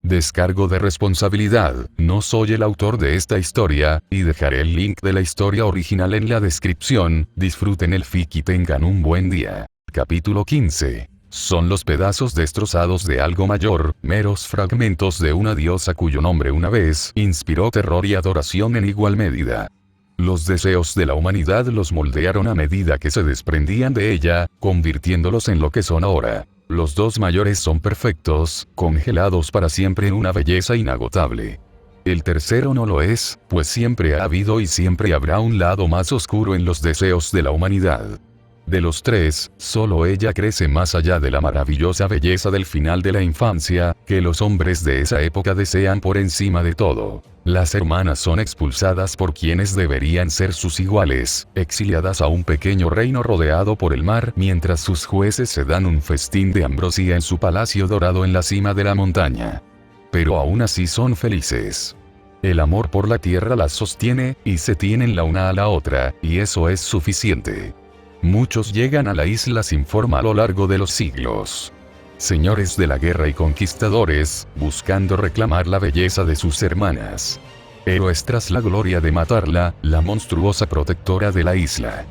Descargo de responsabilidad, no soy el autor de esta historia, y dejaré el link de la historia original en la descripción. Disfruten el fic y tengan un buen día. Capítulo 15. Son los pedazos destrozados de algo mayor, meros fragmentos de una diosa cuyo nombre una vez inspiró terror y adoración en igual medida. Los deseos de la humanidad los moldearon a medida que se desprendían de ella, convirtiéndolos en lo que son ahora. Los dos mayores son perfectos, congelados para siempre en una belleza inagotable. El tercero no lo es, pues siempre ha habido y siempre habrá un lado más oscuro en los deseos de la humanidad. De los tres, solo ella crece más allá de la maravillosa belleza del final de la infancia, que los hombres de esa época desean por encima de todo. Las hermanas son expulsadas por quienes deberían ser sus iguales, exiliadas a un pequeño reino rodeado por el mar, mientras sus jueces se dan un festín de ambrosía en su palacio dorado en la cima de la montaña. Pero aún así son felices. El amor por la tierra las sostiene, y se tienen la una a la otra, y eso es suficiente. Muchos llegan a la isla sin forma a lo largo de los siglos. Señores de la guerra y conquistadores, buscando reclamar la belleza de sus hermanas. Héroes tras la gloria de matarla, la monstruosa protectora de la isla.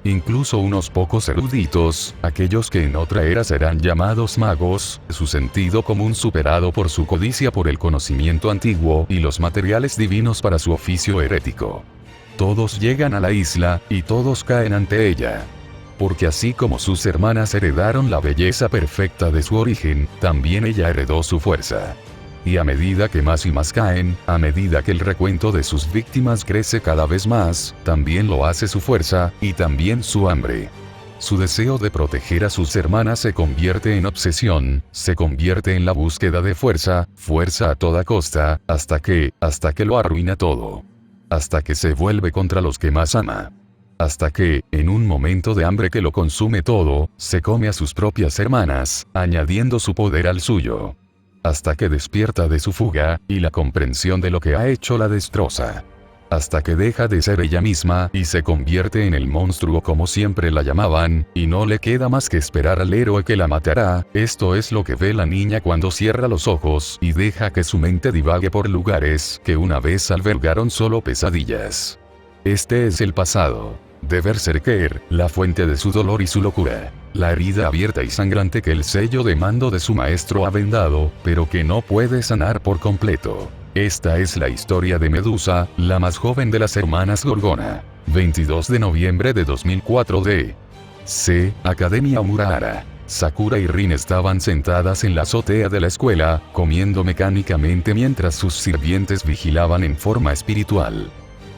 Incluso unos pocos eruditos, aquellos que en otra era serán llamados magos, su sentido común superado por su codicia por el conocimiento antiguo y los materiales divinos para su oficio herético. Todos llegan a la isla, y todos caen ante ella. Porque así como sus hermanas heredaron la belleza perfecta de su origen, también ella heredó su fuerza. Y a medida que más y más caen, a medida que el recuento de sus víctimas crece cada vez más, también lo hace su fuerza, y también su hambre. Su deseo de proteger a sus hermanas se convierte en obsesión, se convierte en la búsqueda de fuerza, fuerza a toda costa, hasta que lo arruina todo. Hasta que se vuelve contra los que más ama. Hasta que, en un momento de hambre que lo consume todo, se come a sus propias hermanas, añadiendo su poder al suyo. Hasta que despierta de su fuga, y la comprensión de lo que ha hecho la destroza. Hasta que deja de ser ella misma, y se convierte en el monstruo como siempre la llamaban, y no le queda más que esperar al héroe que la matará. Esto es lo que ve la niña cuando cierra los ojos, y deja que su mente divague por lugares que una vez albergaron solo pesadillas. Este es el pasado de Berserker, la fuente de su dolor y su locura. La herida abierta y sangrante que el sello de mando de su maestro ha vendado, pero que no puede sanar por completo. Esta es la historia de Medusa, la más joven de las hermanas Gorgona. 22 de noviembre de 2004 D.C. Academia Umurahara. Sakura y Rin estaban sentadas en la azotea de la escuela, comiendo mecánicamente mientras sus sirvientes vigilaban en forma espiritual.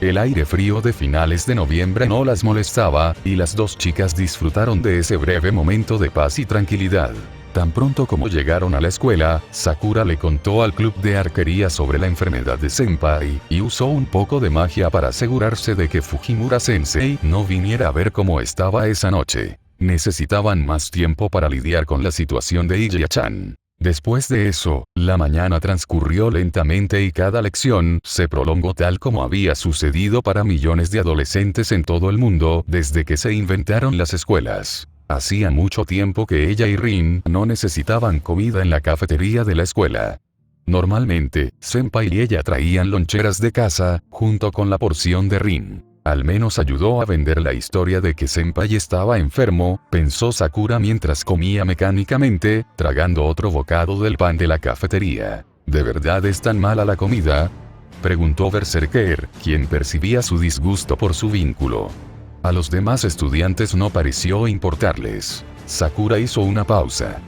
El aire frío de finales de noviembre no las molestaba, y las dos chicas disfrutaron de ese breve momento de paz y tranquilidad. Tan pronto como llegaron a la escuela, Sakura le contó al club de arquería sobre la enfermedad de Senpai, y usó un poco de magia para asegurarse de que Fujimura-sensei no viniera a ver cómo estaba esa noche. Necesitaban más tiempo para lidiar con la situación de Iya-chan. Después de eso, la mañana transcurrió lentamente y cada lección se prolongó tal como había sucedido para millones de adolescentes en todo el mundo desde que se inventaron las escuelas. Hacía mucho tiempo que ella y Rin no necesitaban comida en la cafetería de la escuela. Normalmente, Senpai y ella traían loncheras de casa, junto con la porción de Rin. Al menos ayudó a vender la historia de que Senpai estaba enfermo, pensó Sakura mientras comía mecánicamente, tragando otro bocado del pan de la cafetería. ¿De verdad es tan mala la comida?, preguntó Berserker, quien percibía su disgusto por su vínculo. A los demás estudiantes no pareció importarles. Sakura hizo una pausa.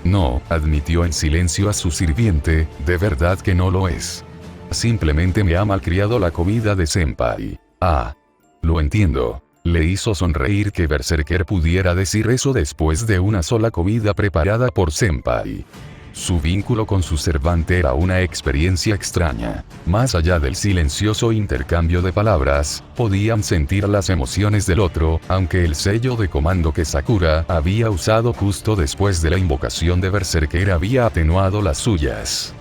No, admitió en silencio a su sirviente, de verdad que no lo es. Simplemente me ha malcriado la comida de Senpai. Ah. Lo entiendo. Le hizo sonreír que Berserker pudiera decir eso después de una sola comida preparada por Senpai. Su vínculo con su servante era una experiencia extraña. Más allá del silencioso intercambio de palabras, podían sentir las emociones del otro, aunque el sello de comando que Sakura había usado justo después de la invocación de Berserker había atenuado las suyas.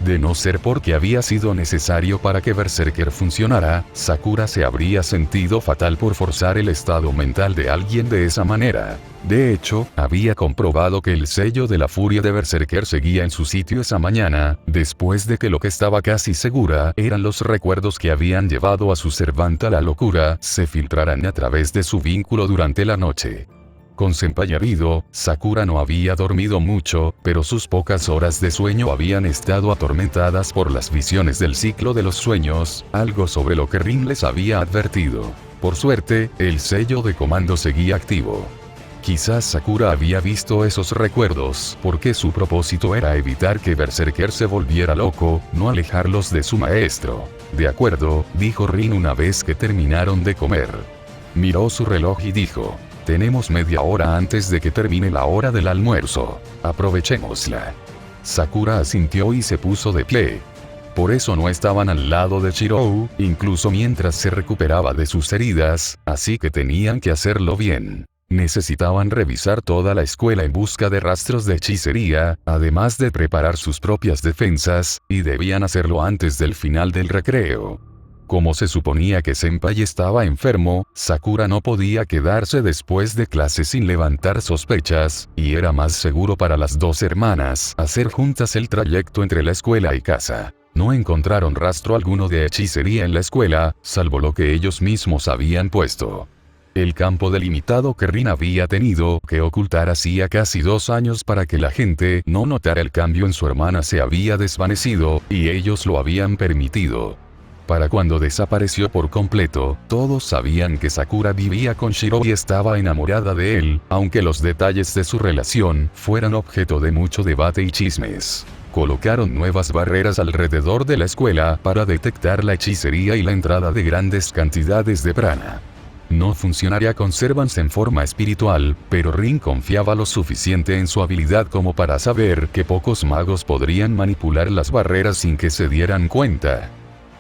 De no ser porque había sido necesario para que Berserker funcionara, Sakura se habría sentido fatal por forzar el estado mental de alguien de esa manera. De hecho, había comprobado que el sello de la furia de Berserker seguía en su sitio esa mañana, después de que lo que estaba casi segura eran los recuerdos que habían llevado a su servanta a la locura, se filtraran a través de su vínculo durante la noche. Con Senpai herido, Sakura no había dormido mucho, pero sus pocas horas de sueño habían estado atormentadas por las visiones del ciclo de los sueños, algo sobre lo que Rin les había advertido. Por suerte, el sello de comando seguía activo. Quizás Sakura había visto esos recuerdos porque su propósito era evitar que Berserker se volviera loco, no alejarlos de su maestro. De acuerdo, dijo Rin una vez que terminaron de comer. Miró su reloj y dijo: tenemos media hora antes de que termine la hora del almuerzo. Aprovechémosla. Sakura asintió y se puso de pie. Por eso no estaban al lado de Chirou, incluso mientras se recuperaba de sus heridas, así que tenían que hacerlo bien. Necesitaban revisar toda la escuela en busca de rastros de hechicería, además de preparar sus propias defensas, y debían hacerlo antes del final del recreo. Como se suponía que Senpai estaba enfermo, Sakura no podía quedarse después de clase sin levantar sospechas, y era más seguro para las dos hermanas hacer juntas el trayecto entre la escuela y casa. No encontraron rastro alguno de hechicería en la escuela, salvo lo que ellos mismos habían puesto. El campo delimitado que Rin había tenido que ocultar hacía casi 2 años para que la gente no notara el cambio en su hermana se había desvanecido, y ellos lo habían permitido. Para cuando desapareció por completo, todos sabían que Sakura vivía con Shirou y estaba enamorada de él, aunque los detalles de su relación fueran objeto de mucho debate y chismes. Colocaron nuevas barreras alrededor de la escuela para detectar la hechicería y la entrada de grandes cantidades de prana. No funcionaría con Servants en forma espiritual, pero Rin confiaba lo suficiente en su habilidad como para saber que pocos magos podrían manipular las barreras sin que se dieran cuenta.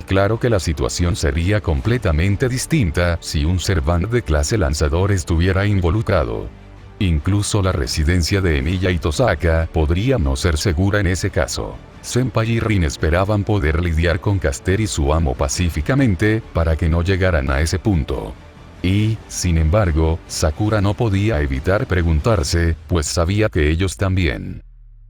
Claro que la situación sería completamente distinta si un Servant de clase lanzador estuviera involucrado. Incluso la residencia de Emiya y Tosaka podría no ser segura en ese caso. Senpai y Rin esperaban poder lidiar con Caster y su amo pacíficamente, para que no llegaran a ese punto. Y, sin embargo, Sakura no podía evitar preguntarse, pues sabía que ellos también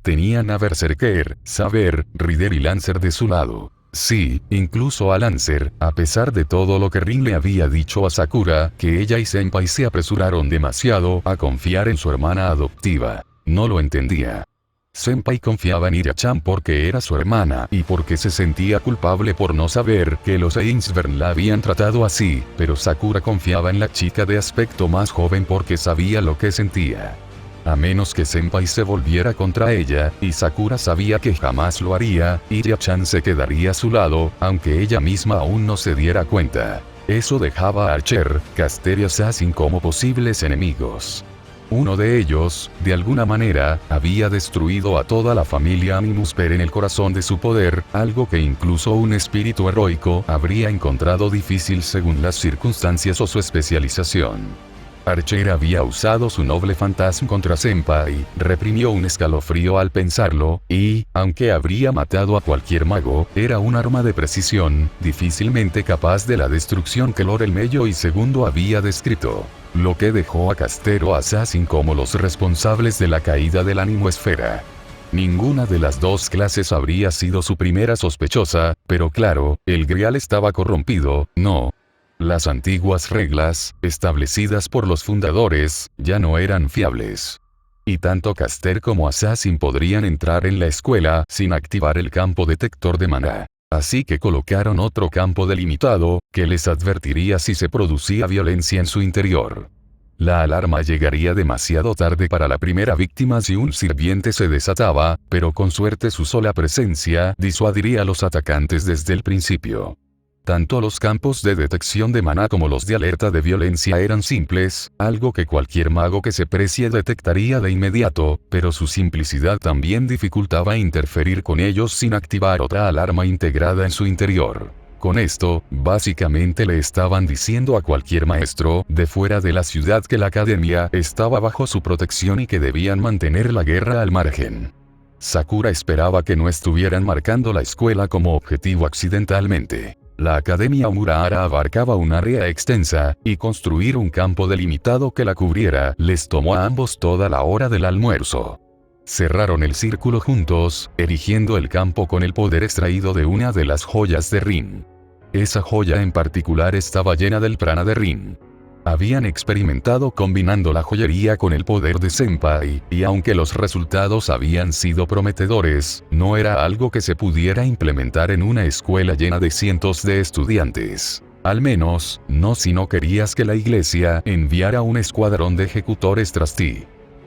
tenían a Berserker, Saber, Rider y Lancer de su lado. Sí, incluso a Lancer, a pesar de todo lo que Rin le había dicho a Sakura, que ella y Senpai se apresuraron demasiado a confiar en su hermana adoptiva. No lo entendía. Senpai confiaba en Ira-chan porque era su hermana y porque se sentía culpable por no saber que los Ainsburn la habían tratado así, pero Sakura confiaba en la chica de aspecto más joven porque sabía lo que sentía. A menos que Senpai se volviera contra ella, y Sakura sabía que jamás lo haría, Ira-chan se quedaría a su lado, aunque ella misma aún no se diera cuenta. Eso dejaba a Archer, Caster y Assassin como posibles enemigos. Uno de ellos, de alguna manera, había destruido a toda la familia Animusper en el corazón de su poder, algo que incluso un espíritu heroico habría encontrado difícil según las circunstancias o su especialización. Archer había usado su noble fantasma contra Senpai, reprimió un escalofrío al pensarlo, y, aunque habría matado a cualquier mago, era un arma de precisión, difícilmente capaz de la destrucción que Lord Elmeyo y Segundo había descrito. Lo que dejó a Caster o Assassin como los responsables de la caída de la Animoesfera. Ninguna de las dos clases habría sido su primera sospechosa, pero claro, el Grial estaba corrompido, ¿no? Las antiguas reglas, establecidas por los fundadores, ya no eran fiables. Y tanto Caster como Assassin podrían entrar en la escuela sin activar el campo detector de maná. Así que colocaron otro campo delimitado, que les advertiría si se producía violencia en su interior. La alarma llegaría demasiado tarde para la primera víctima si un sirviente se desataba, pero con suerte su sola presencia disuadiría a los atacantes desde el principio. Tanto los campos de detección de maná como los de alerta de violencia eran simples, algo que cualquier mago que se precie detectaría de inmediato, pero su simplicidad también dificultaba interferir con ellos sin activar otra alarma integrada en su interior. Con esto, básicamente le estaban diciendo a cualquier maestro de fuera de la ciudad que la academia estaba bajo su protección y que debían mantener la guerra al margen. Sakura esperaba que no estuvieran marcando la escuela como objetivo accidentalmente. La Academia Omurahara abarcaba un área extensa, y construir un campo delimitado que la cubriera les tomó a ambos toda la hora del almuerzo. Cerraron el círculo juntos, erigiendo el campo con el poder extraído de una de las joyas de Rin. Esa joya en particular estaba llena del prana de Rin. Habían experimentado combinando la joyería con el poder de Senpai, y aunque los resultados habían sido prometedores, no era algo que se pudiera implementar en una escuela llena de cientos de estudiantes. Al menos, no si no querías que la iglesia enviara un escuadrón de ejecutores tras ti.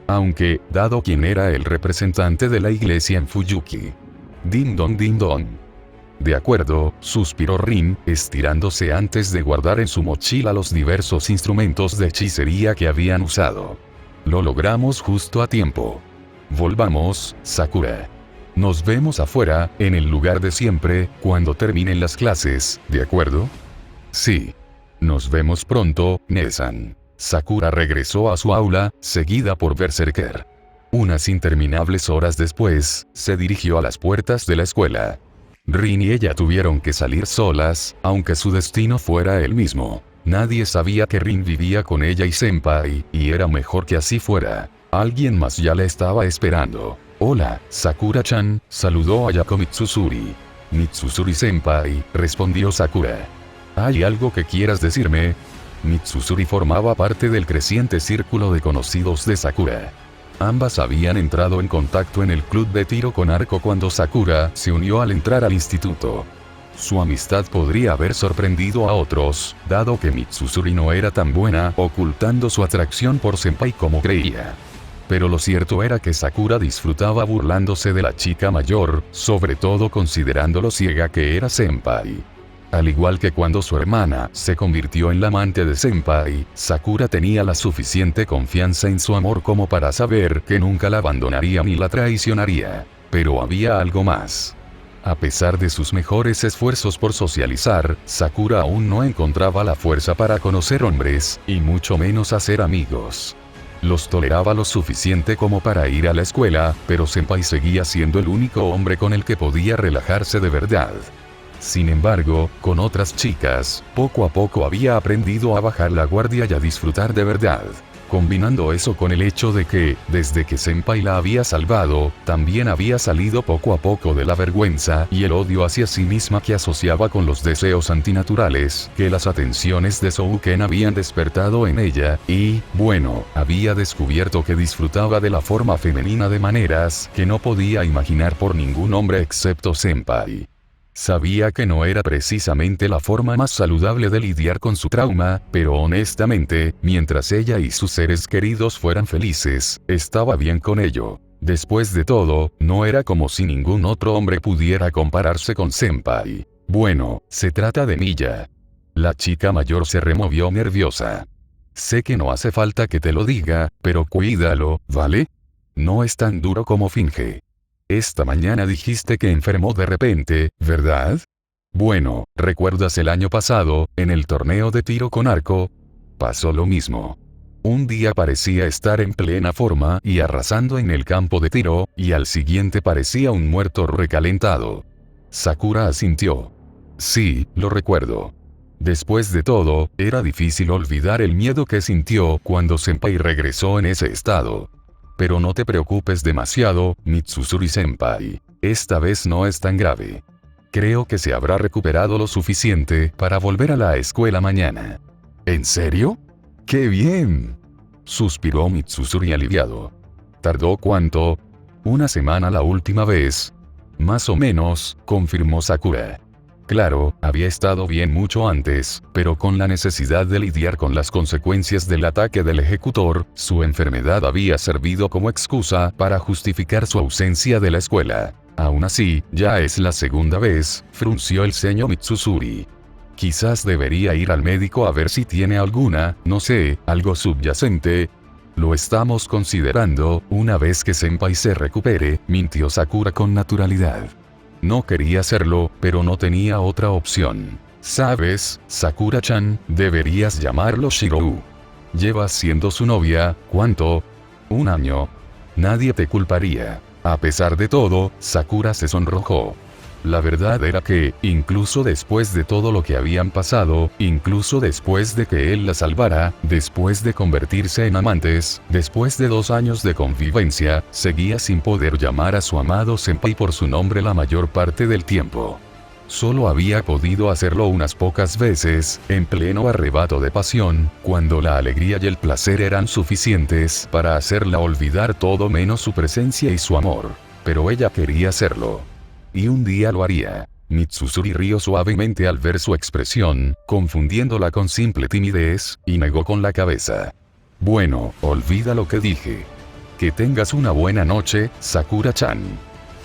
Aunque, dado quién era el representante de la iglesia en Fuyuki. Din don din don. De acuerdo, suspiró Rin, estirándose antes de guardar en su mochila los diversos instrumentos de hechicería que habían usado. Lo logramos justo a tiempo. Volvamos, Sakura. Nos vemos afuera, en el lugar de siempre, cuando terminen las clases, ¿de acuerdo? Sí. Nos vemos pronto, Nesan. Sakura regresó a su aula, seguida por Berserker. Unas interminables horas después, se dirigió a las puertas de la escuela. Rin y ella tuvieron que salir solas, aunque su destino fuera el mismo. Nadie sabía que Rin vivía con ella y Senpai, y era mejor que así fuera. Alguien más ya la estaba esperando. Hola, Sakura-chan, saludó a Yako Mitsusuri. Mitsusuri-senpai, respondió Sakura. ¿Hay algo que quieras decirme? Mitsusuri formaba parte del creciente círculo de conocidos de Sakura. Ambas habían entrado en contacto en el club de tiro con arco cuando Sakura se unió al entrar al instituto. Su amistad podría haber sorprendido a otros, dado que Mitsusuri no era tan buena ocultando su atracción por Senpai como creía. Pero lo cierto era que Sakura disfrutaba burlándose de la chica mayor, sobre todo considerando lo ciega que era Senpai. Al igual que cuando su hermana se convirtió en la amante de Senpai, Sakura tenía la suficiente confianza en su amor como para saber que nunca la abandonaría ni la traicionaría. Pero había algo más. A pesar de sus mejores esfuerzos por socializar, Sakura aún no encontraba la fuerza para conocer hombres, y mucho menos hacer amigos. Los toleraba lo suficiente como para ir a la escuela, pero Senpai seguía siendo el único hombre con el que podía relajarse de verdad. Sin embargo, con otras chicas, poco a poco había aprendido a bajar la guardia y a disfrutar de verdad. Combinando eso con el hecho de que, desde que Senpai la había salvado, también había salido poco a poco de la vergüenza y el odio hacia sí misma que asociaba con los deseos antinaturales que las atenciones de Souken habían despertado en ella, y, bueno, había descubierto que disfrutaba de la forma femenina de maneras que no podía imaginar por ningún hombre excepto Senpai. Sabía que no era precisamente la forma más saludable de lidiar con su trauma, pero honestamente, mientras ella y sus seres queridos fueran felices, estaba bien con ello. Después de todo, no era como si ningún otro hombre pudiera compararse con Senpai. Bueno, se trata de Miya. La chica mayor se removió nerviosa. Sé que no hace falta que te lo diga, pero cuídalo, ¿vale? No es tan duro como finge. Esta mañana dijiste que enfermó de repente, ¿verdad? Bueno, ¿recuerdas el año pasado, en el torneo de tiro con arco? Pasó lo mismo. Un día parecía estar en plena forma y arrasando en el campo de tiro, y al siguiente parecía un muerto recalentado. Sakura asintió. Sí, lo recuerdo. Después de todo, era difícil olvidar el miedo que sintió cuando Senpai regresó en ese estado. Pero no te preocupes demasiado, Mitsusuri-senpai. Esta vez no es tan grave. Creo que se habrá recuperado lo suficiente para volver a la escuela mañana. ¿En serio? ¡Qué bien!, suspiró Mitsusuri aliviado. ¿Tardó cuánto? ¿Una semana la última vez? Más o menos, confirmó Sakura. Claro, había estado bien mucho antes, pero con la necesidad de lidiar con las consecuencias del ataque del ejecutor, su enfermedad había servido como excusa para justificar su ausencia de la escuela. Aún así, ya es la segunda vez, frunció el ceño Mitsusuri. Quizás debería ir al médico a ver si tiene alguna, no sé, algo subyacente. Lo estamos considerando, una vez que Senpai se recupere, mintió Sakura con naturalidad. No quería hacerlo, pero no tenía otra opción. ¿Sabes, Sakura-chan? Deberías llamarlo Shirou. Llevas siendo su novia, ¿cuánto? 1 año. Nadie te culparía. A pesar de todo, Sakura se sonrojó. La verdad era que, incluso después de todo lo que habían pasado, incluso después de que él la salvara, después de convertirse en amantes, después de 2 años de convivencia, seguía sin poder llamar a su amado senpai por su nombre la mayor parte del tiempo. Solo había podido hacerlo unas pocas veces, en pleno arrebato de pasión, cuando la alegría y el placer eran suficientes para hacerla olvidar todo menos su presencia y su amor. Pero ella quería hacerlo. Y un día lo haría. Mitsusuri rió suavemente al ver su expresión, confundiéndola con simple timidez, y negó con la cabeza. Bueno, olvida lo que dije. Que tengas una buena noche, Sakura-chan.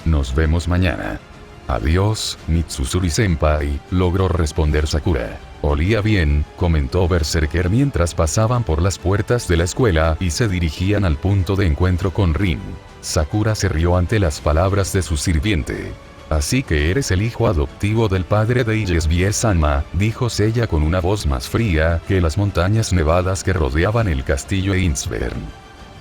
Nos vemos mañana. Adiós, Mitsusuri-senpai, logró responder Sakura. Olía bien, comentó Berserker mientras pasaban por las puertas de la escuela y se dirigían al punto de encuentro con Rin. Sakura se rió ante las palabras de su sirviente. Así que eres el hijo adoptivo del padre de Iesbie-sama, dijo Seiya con una voz más fría que las montañas nevadas que rodeaban el castillo Einsvern.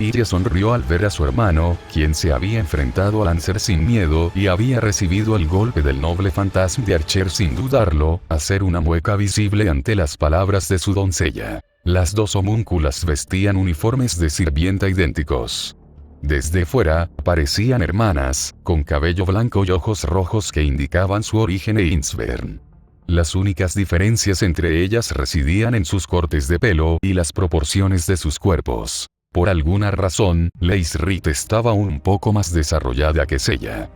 Irie sonrió al ver a su hermano, quien se había enfrentado a Lancer sin miedo y había recibido el golpe del noble fantasma de Archer sin dudarlo, hacer una mueca visible ante las palabras de su doncella. Las dos homúnculas vestían uniformes de sirvienta idénticos. Desde fuera, parecían hermanas, con cabello blanco y ojos rojos que indicaban su origen en Einsvern. Las únicas diferencias entre ellas residían en sus cortes de pelo y las proporciones de sus cuerpos. Por alguna razón, Leisrit estaba un poco más desarrollada que Seiya.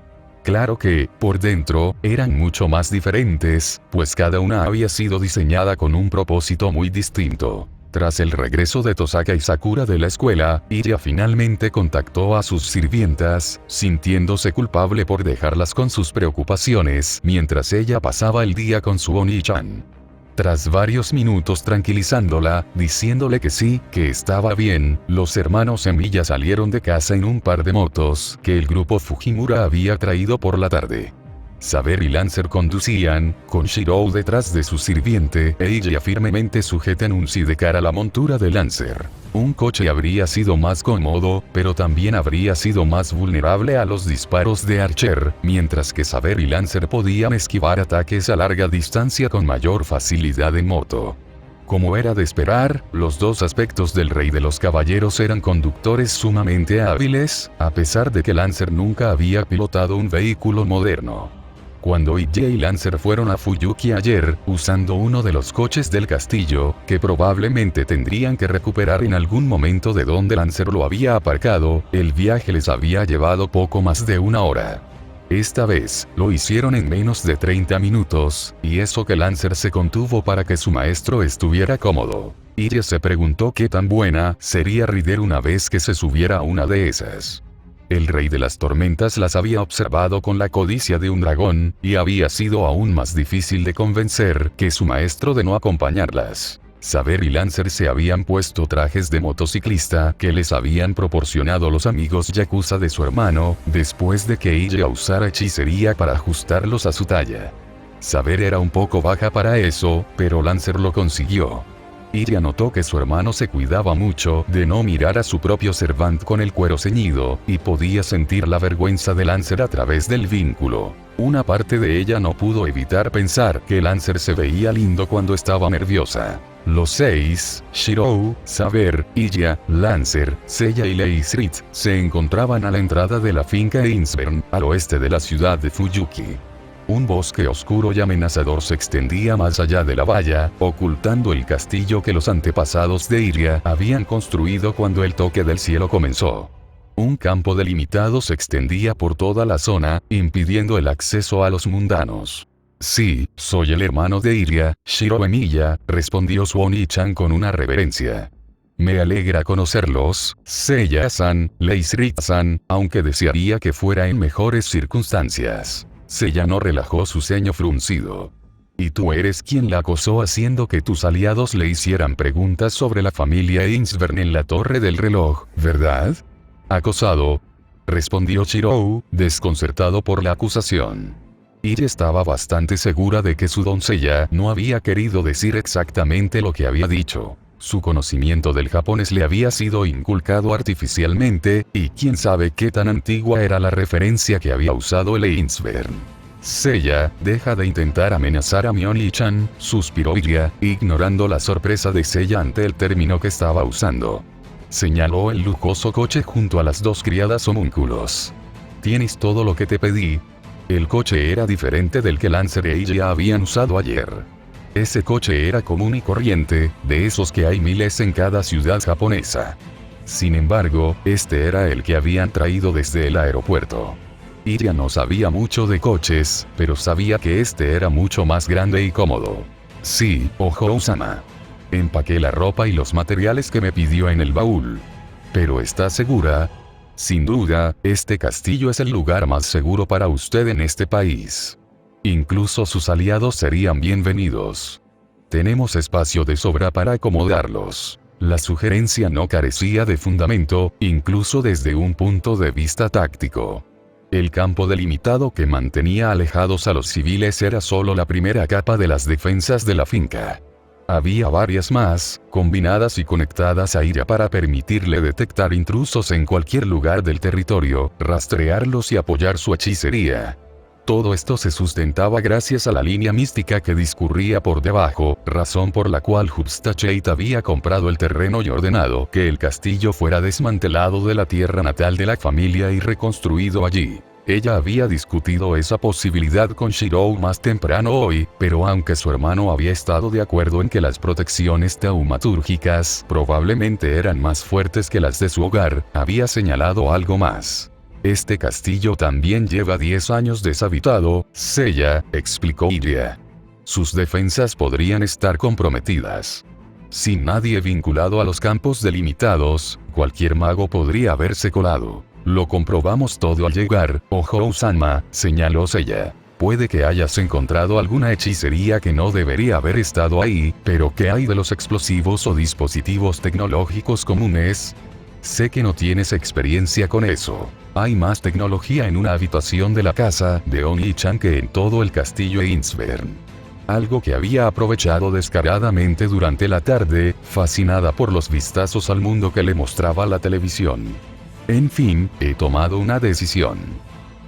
Claro que, por dentro, eran mucho más diferentes, pues cada una había sido diseñada con un propósito muy distinto. Tras el regreso de Tosaka y Sakura de la escuela, Iria finalmente contactó a sus sirvientas, sintiéndose culpable por dejarlas con sus preocupaciones mientras ella pasaba el día con su Oni-chan. Tras varios minutos tranquilizándola, diciéndole que sí, que estaba bien, los hermanos Emiya salieron de casa en un par de motos que el grupo Fujimura había traído por la tarde. Saber y Lancer conducían, con Shirou detrás de su sirviente e ella firmemente sujeta en un sidecar a la montura de Lancer. Un coche habría sido más cómodo, pero también habría sido más vulnerable a los disparos de Archer, mientras que Saber y Lancer podían esquivar ataques a larga distancia con mayor facilidad en moto. Como era de esperar, los dos aspectos del Rey de los Caballeros eran conductores sumamente hábiles, a pesar de que Lancer nunca había pilotado un vehículo moderno. Cuando Ije y Lancer fueron a Fuyuki ayer, usando uno de los coches del castillo, que probablemente tendrían que recuperar en algún momento de donde Lancer lo había aparcado, el viaje les había llevado poco más de 1 hora. Esta vez, lo hicieron en menos de 30 minutos, y eso que Lancer se contuvo para que su maestro estuviera cómodo. Ije se preguntó qué tan buena sería Rider una vez que se subiera a una de esas. El Rey de las Tormentas las había observado con la codicia de un dragón, y había sido aún más difícil de convencer que su maestro de no acompañarlas. Saber y Lancer se habían puesto trajes de motociclista que les habían proporcionado los amigos yakuza de su hermano, después de que ella usara hechicería para ajustarlos a su talla. Saber era un poco baja para eso, pero Lancer lo consiguió. Iria notó que su hermano se cuidaba mucho de no mirar a su propio Servant con el cuero ceñido, y podía sentir la vergüenza de Lancer a través del vínculo. Una parte de ella no pudo evitar pensar que Lancer se veía lindo cuando estaba nerviosa. Los 6, Shirou, Saber, Iria, Lancer, Seiya y Leisrit, se encontraban a la entrada de la finca Einsvern, al oeste de la ciudad de Fuyuki. Un bosque oscuro y amenazador se extendía más allá de la valla, ocultando el castillo que los antepasados de Iria habían construido cuando el toque del cielo comenzó. Un campo delimitado se extendía por toda la zona, impidiendo el acceso a los mundanos. Sí, soy el hermano de Iria, Shiro Emiya, respondió su Oni-chan con una reverencia. Me alegra conocerlos, Seiya-san, Leisrit-san, aunque desearía que fuera en mejores circunstancias. Seiya no relajó su ceño fruncido. Y tú eres quien la acosó haciendo que tus aliados le hicieran preguntas sobre la familia Einsvern en la torre del reloj, ¿verdad? Acosado, respondió Shirou, desconcertado por la acusación. Iria estaba bastante segura de que su doncella no había querido decir exactamente lo que había dicho. Su conocimiento del japonés le había sido inculcado artificialmente, y quién sabe qué tan antigua era la referencia que había usado el Einsvern. Seiya, deja de intentar amenazar a Mion-chan, suspiró Ilya, ignorando la sorpresa de Seiya ante el término que estaba usando. Señaló el lujoso coche junto a las dos criadas homúnculos. ¿Tienes todo lo que te pedí? El coche era diferente del que Lancer e Ilya habían usado ayer. Ese coche era común y corriente, de esos que hay miles en cada ciudad japonesa. Sin embargo, este era el que habían traído desde el aeropuerto. Ilya no sabía mucho de coches, pero sabía que este era mucho más grande y cómodo. Sí, Ojo-sama. Empaqué la ropa y los materiales que me pidió en el baúl. ¿Pero está segura? Sin duda, este castillo es el lugar más seguro para usted en este país. Incluso sus aliados serían bienvenidos. Tenemos espacio de sobra para acomodarlos. La sugerencia no carecía de fundamento, incluso desde un punto de vista táctico. El campo delimitado que mantenía alejados a los civiles era solo la primera capa de las defensas de la finca. Había varias más, combinadas y conectadas a ella para permitirle detectar intrusos en cualquier lugar del territorio, rastrearlos y apoyar su hechicería. Todo esto se sustentaba gracias a la línea mística que discurría por debajo, razón por la cual Hubstacheit había comprado el terreno y ordenado que el castillo fuera desmantelado de la tierra natal de la familia y reconstruido allí. Ella había discutido esa posibilidad con Shirou más temprano hoy, pero aunque su hermano había estado de acuerdo en que las protecciones taumatúrgicas probablemente eran más fuertes que las de su hogar, había señalado algo más. Este castillo también lleva 10 años deshabitado, Seiya, explicó Ilya. Sus defensas podrían estar comprometidas. Sin nadie vinculado a los campos delimitados, cualquier mago podría haberse colado. Lo comprobamos todo al llegar, Ojo-sama, señaló Seiya. Puede que hayas encontrado alguna hechicería que no debería haber estado ahí, pero ¿qué hay de los explosivos o dispositivos tecnológicos comunes? Sé que no tienes experiencia con eso. Hay más tecnología en una habitación de la casa de Oni-chan que en todo el castillo Einsvern. Algo que había aprovechado descaradamente durante la tarde, fascinada por los vistazos al mundo que le mostraba la televisión. En fin, he tomado una decisión.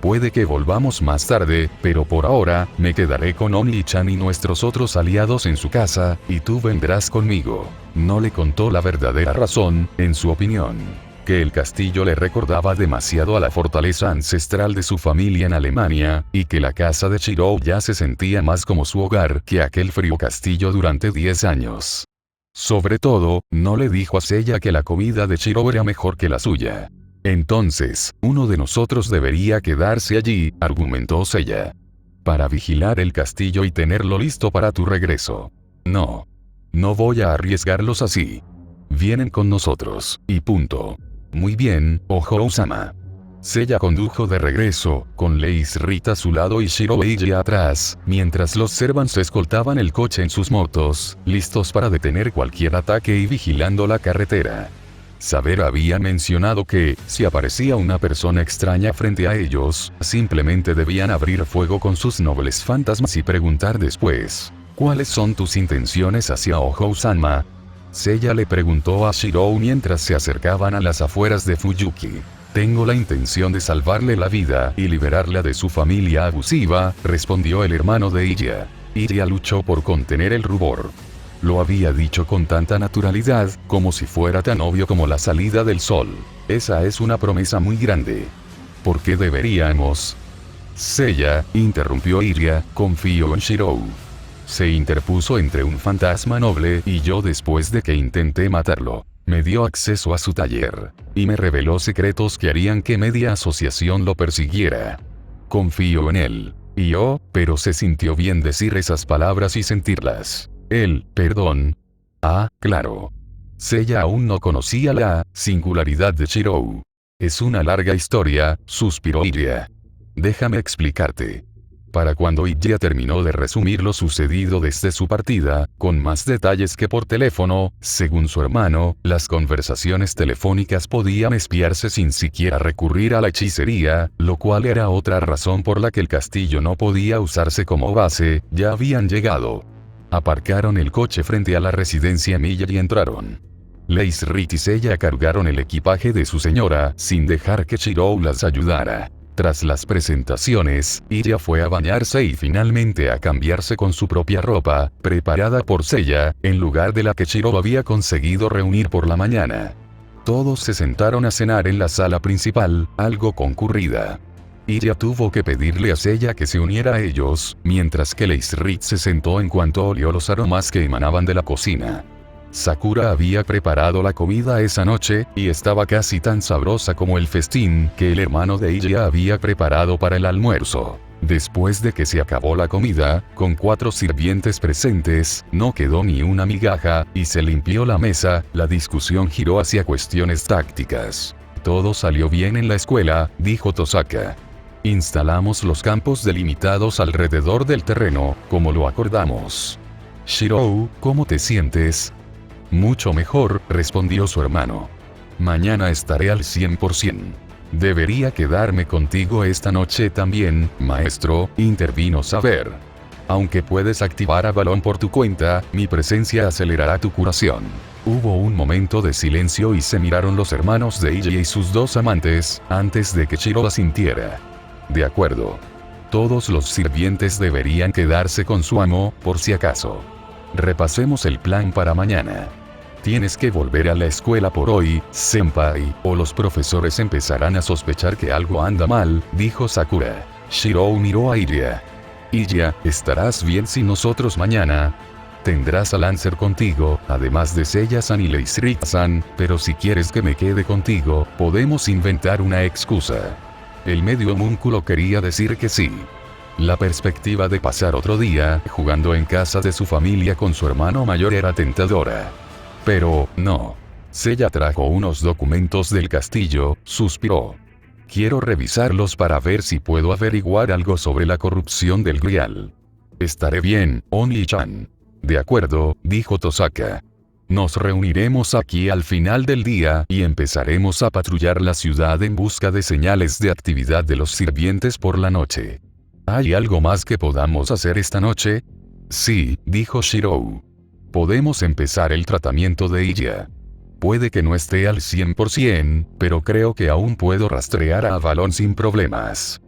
Puede que volvamos más tarde, pero por ahora, me quedaré con Oni-chan y nuestros otros aliados en su casa, y tú vendrás conmigo. No le contó la verdadera razón, en su opinión. Que el castillo le recordaba demasiado a la fortaleza ancestral de su familia en Alemania, y que la casa de Shirou ya se sentía más como su hogar que aquel frío castillo durante 10 años. Sobre todo, no le dijo a Seiya que la comida de Shirou era mejor que la suya. Entonces, uno de nosotros debería quedarse allí, argumentó Seiya. Para vigilar el castillo y tenerlo listo para tu regreso. No. No voy a arriesgarlos así. Vienen con nosotros, y punto. Muy bien, Ojo-sama. Seiya condujo de regreso, con Leis Rita a su lado y Shirou e Ilya atrás, mientras los servants escoltaban el coche en sus motos, listos para detener cualquier ataque y vigilando la carretera. Saber había mencionado que, si aparecía una persona extraña frente a ellos, simplemente debían abrir fuego con sus nobles fantasmas y preguntar después, ¿cuáles son tus intenciones hacia Ojo-sama? Seiya le preguntó a Shirou mientras se acercaban a las afueras de Fuyuki. Tengo la intención de salvarle la vida y liberarla de su familia abusiva, respondió el hermano de Ilya. Ilya luchó por contener el rubor. Lo había dicho con tanta naturalidad, como si fuera tan obvio como la salida del sol. Esa es una promesa muy grande. ¿Por qué deberíamos? Seiya, interrumpió Ilya, confío en Shirou. Se interpuso entre un fantasma noble y yo después de que intenté matarlo. Me dio acceso a su taller. Y me reveló secretos que harían que media asociación lo persiguiera. Confío en él. Y yo, pero se sintió bien decir esas palabras y sentirlas. Él, perdón. Ah, claro. Seiya aún no conocía la singularidad de Shirou. Es una larga historia, suspiró Ilya. Déjame explicarte. Para cuando Ilya terminó de resumir lo sucedido desde su partida, con más detalles que por teléfono, según su hermano, las conversaciones telefónicas podían espiarse sin siquiera recurrir a la hechicería, lo cual era otra razón por la que el castillo no podía usarse como base, ya habían llegado. Aparcaron el coche frente a la residencia Miller y entraron. Leisrit y Seiya cargaron el equipaje de su señora, sin dejar que Shirou las ayudara. Tras las presentaciones, ella fue a bañarse y finalmente a cambiarse con su propia ropa, preparada por Seiya, en lugar de la que Shirou había conseguido reunir por la mañana. Todos se sentaron a cenar en la sala principal, algo concurrida. Ella tuvo que pedirle a Seiya que se uniera a ellos, mientras que Leisrit se sentó en cuanto olió los aromas que emanaban de la cocina. Sakura había preparado la comida esa noche, y estaba casi tan sabrosa como el festín que el hermano de ella había preparado para el almuerzo. Después de que se acabó la comida, con 4 sirvientes presentes, no quedó ni una migaja, y se limpió la mesa, la discusión giró hacia cuestiones tácticas. Todo salió bien en la escuela, dijo Tosaka. Instalamos los campos delimitados alrededor del terreno, como lo acordamos. Shirou, ¿cómo te sientes? Mucho mejor, respondió su hermano. Mañana estaré al 100%. Debería quedarme contigo esta noche también, maestro, intervino Saber. Aunque puedes activar a Balón por tu cuenta, mi presencia acelerará tu curación. Hubo un momento de silencio y se miraron los hermanos de Iji y sus 2 amantes, antes de que Shirou asintiera. De acuerdo. Todos los sirvientes deberían quedarse con su amo, por si acaso. Repasemos el plan para mañana. Tienes que volver a la escuela por hoy, senpai, o los profesores empezarán a sospechar que algo anda mal, dijo Sakura. Shirou miró a Iria. Iria, ¿estarás bien si nosotros mañana? Tendrás a Lancer contigo, además de Seiya-san y Leisrit-san, pero si quieres que me quede contigo, podemos inventar una excusa. El medio homúnculo quería decir que sí. La perspectiva de pasar otro día jugando en casa de su familia con su hermano mayor era tentadora. Pero, no. Seiya trajo unos documentos del castillo, suspiró. Quiero revisarlos para ver si puedo averiguar algo sobre la corrupción del Grial. Estaré bien, Oni-chan. De acuerdo, dijo Tosaka. Nos reuniremos aquí al final del día y empezaremos a patrullar la ciudad en busca de señales de actividad de los sirvientes por la noche. ¿Hay algo más que podamos hacer esta noche? Sí, dijo Shirou. Podemos empezar el tratamiento de ella. Puede que no esté al 100%, pero creo que aún puedo rastrear a Avalon sin problemas.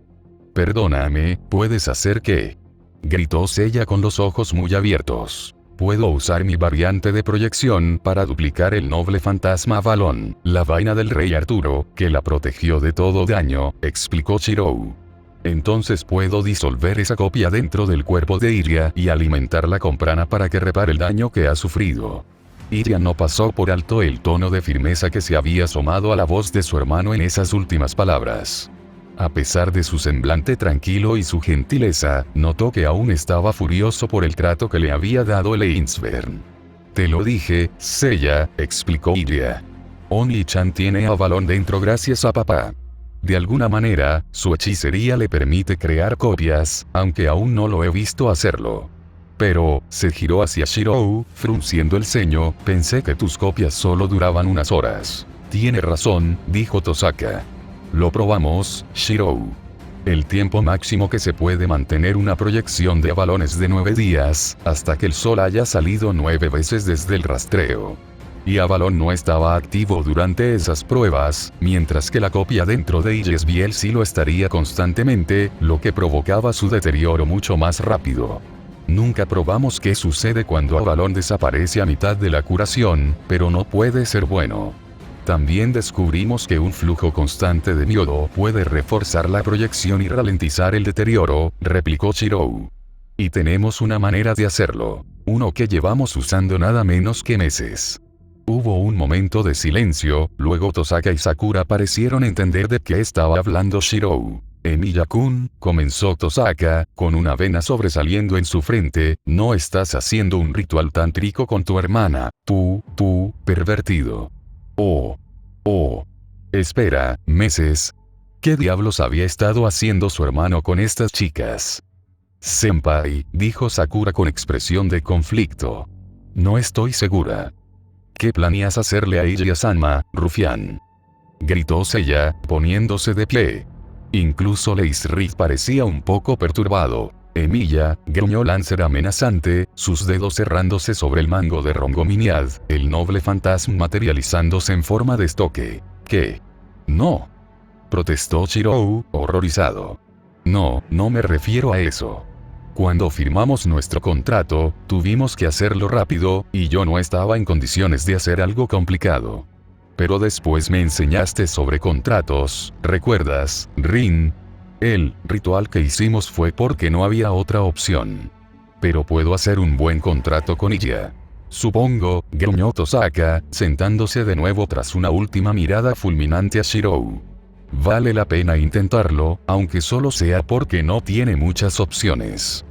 Perdóname, ¿puedes hacer qué? Gritó Seiya con los ojos muy abiertos. Puedo usar mi variante de proyección para duplicar el noble fantasma Avalon, la vaina del rey Arturo, que la protegió de todo daño, explicó Shirou. Entonces puedo disolver esa copia dentro del cuerpo de Iria y alimentarla con prana para que repare el daño que ha sufrido. Iria no pasó por alto el tono de firmeza que se había asomado a la voz de su hermano en esas últimas palabras. A pesar de su semblante tranquilo y su gentileza, notó que aún estaba furioso por el trato que le había dado Leinsvern. Te lo dije, Seiya, explicó Iria. Oni-chan tiene a Avalon dentro gracias a papá. De alguna manera, su hechicería le permite crear copias, aunque aún no lo he visto hacerlo. Pero, se giró hacia Shirou, frunciendo el ceño, pensé que tus copias solo duraban unas horas. Tiene razón, dijo Tosaka. Lo probamos, Shirou. El tiempo máximo que se puede mantener una proyección de Avalon es de 9 días, hasta que el sol haya salido 9 veces desde el rastreo. Y Avalon no estaba activo durante esas pruebas, mientras que la copia dentro de Illesbiel sí lo estaría constantemente, lo que provocaba su deterioro mucho más rápido. Nunca probamos qué sucede cuando Avalon desaparece a mitad de la curación, pero no puede ser bueno. También descubrimos que un flujo constante de miodo puede reforzar la proyección y ralentizar el deterioro, replicó Shirou. Y tenemos una manera de hacerlo, uno que llevamos usando nada menos que meses. Hubo un momento de silencio, luego Tosaka y Sakura parecieron entender de qué estaba hablando Shirou. Emiya-kun, comenzó Tosaka, con una vena sobresaliendo en su frente, no estás haciendo un ritual tántrico con tu hermana, tú, pervertido. Espera, meses. ¿Qué diablos había estado haciendo su hermano con estas chicas? Senpai, dijo Sakura con expresión de conflicto. No estoy segura. ¿Qué planeas hacerle a Ilya-sanma, rufián? Gritó Seiya, poniéndose de pie. Incluso Leisrit parecía un poco perturbado. Emilia, gruñó Lancer amenazante, sus dedos cerrándose sobre el mango de Rongominiad, el noble fantasma materializándose en forma de estoque. ¿Qué? No. Protestó Shirou, horrorizado. No, no me refiero a eso. Cuando firmamos nuestro contrato, tuvimos que hacerlo rápido, y yo no estaba en condiciones de hacer algo complicado. Pero después me enseñaste sobre contratos, ¿recuerdas, Rin? El ritual que hicimos fue porque no había otra opción. Pero puedo hacer un buen contrato con ella. Supongo, gruñó Tosaka, sentándose de nuevo tras una última mirada fulminante a Shirou. Vale la pena intentarlo, aunque solo sea porque no tiene muchas opciones.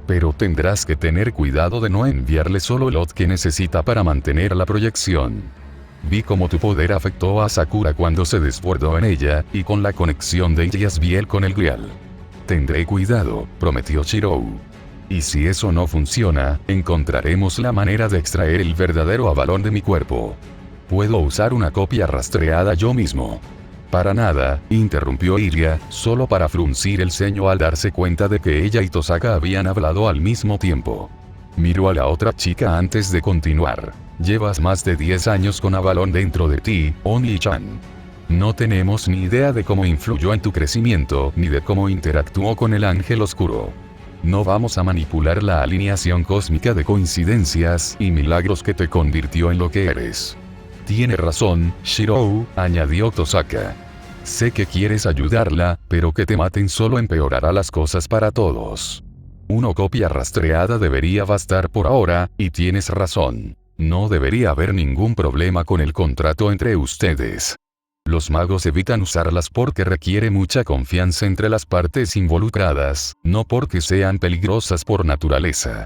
Pero tendrás que tener cuidado de no enviarle solo el lot que necesita para mantener la proyección. Vi cómo tu poder afectó a Sakura cuando se desbordó en ella, y con la conexión de Yasbiel con el Grial. Tendré cuidado, prometió Shirou. Y si eso no funciona, encontraremos la manera de extraer el verdadero avalón de mi cuerpo. Puedo usar una copia rastreada yo mismo. Para nada, interrumpió Iria, solo para fruncir el ceño al darse cuenta de que ella y Tosaka habían hablado al mismo tiempo. Miró a la otra chica antes de continuar. Llevas más de 10 años con Avalon dentro de ti, Only-chan. No tenemos ni idea de cómo influyó en tu crecimiento, ni de cómo interactuó con el ángel oscuro. No vamos a manipular la alineación cósmica de coincidencias y milagros que te convirtió en lo que eres. Tiene razón, Shirou, añadió Tosaka. Sé que quieres ayudarla, pero que te maten solo empeorará las cosas para todos. Una copia rastreada debería bastar por ahora, y tienes razón. No debería haber ningún problema con el contrato entre ustedes. Los magos evitan usarlas porque requiere mucha confianza entre las partes involucradas, no porque sean peligrosas por naturaleza.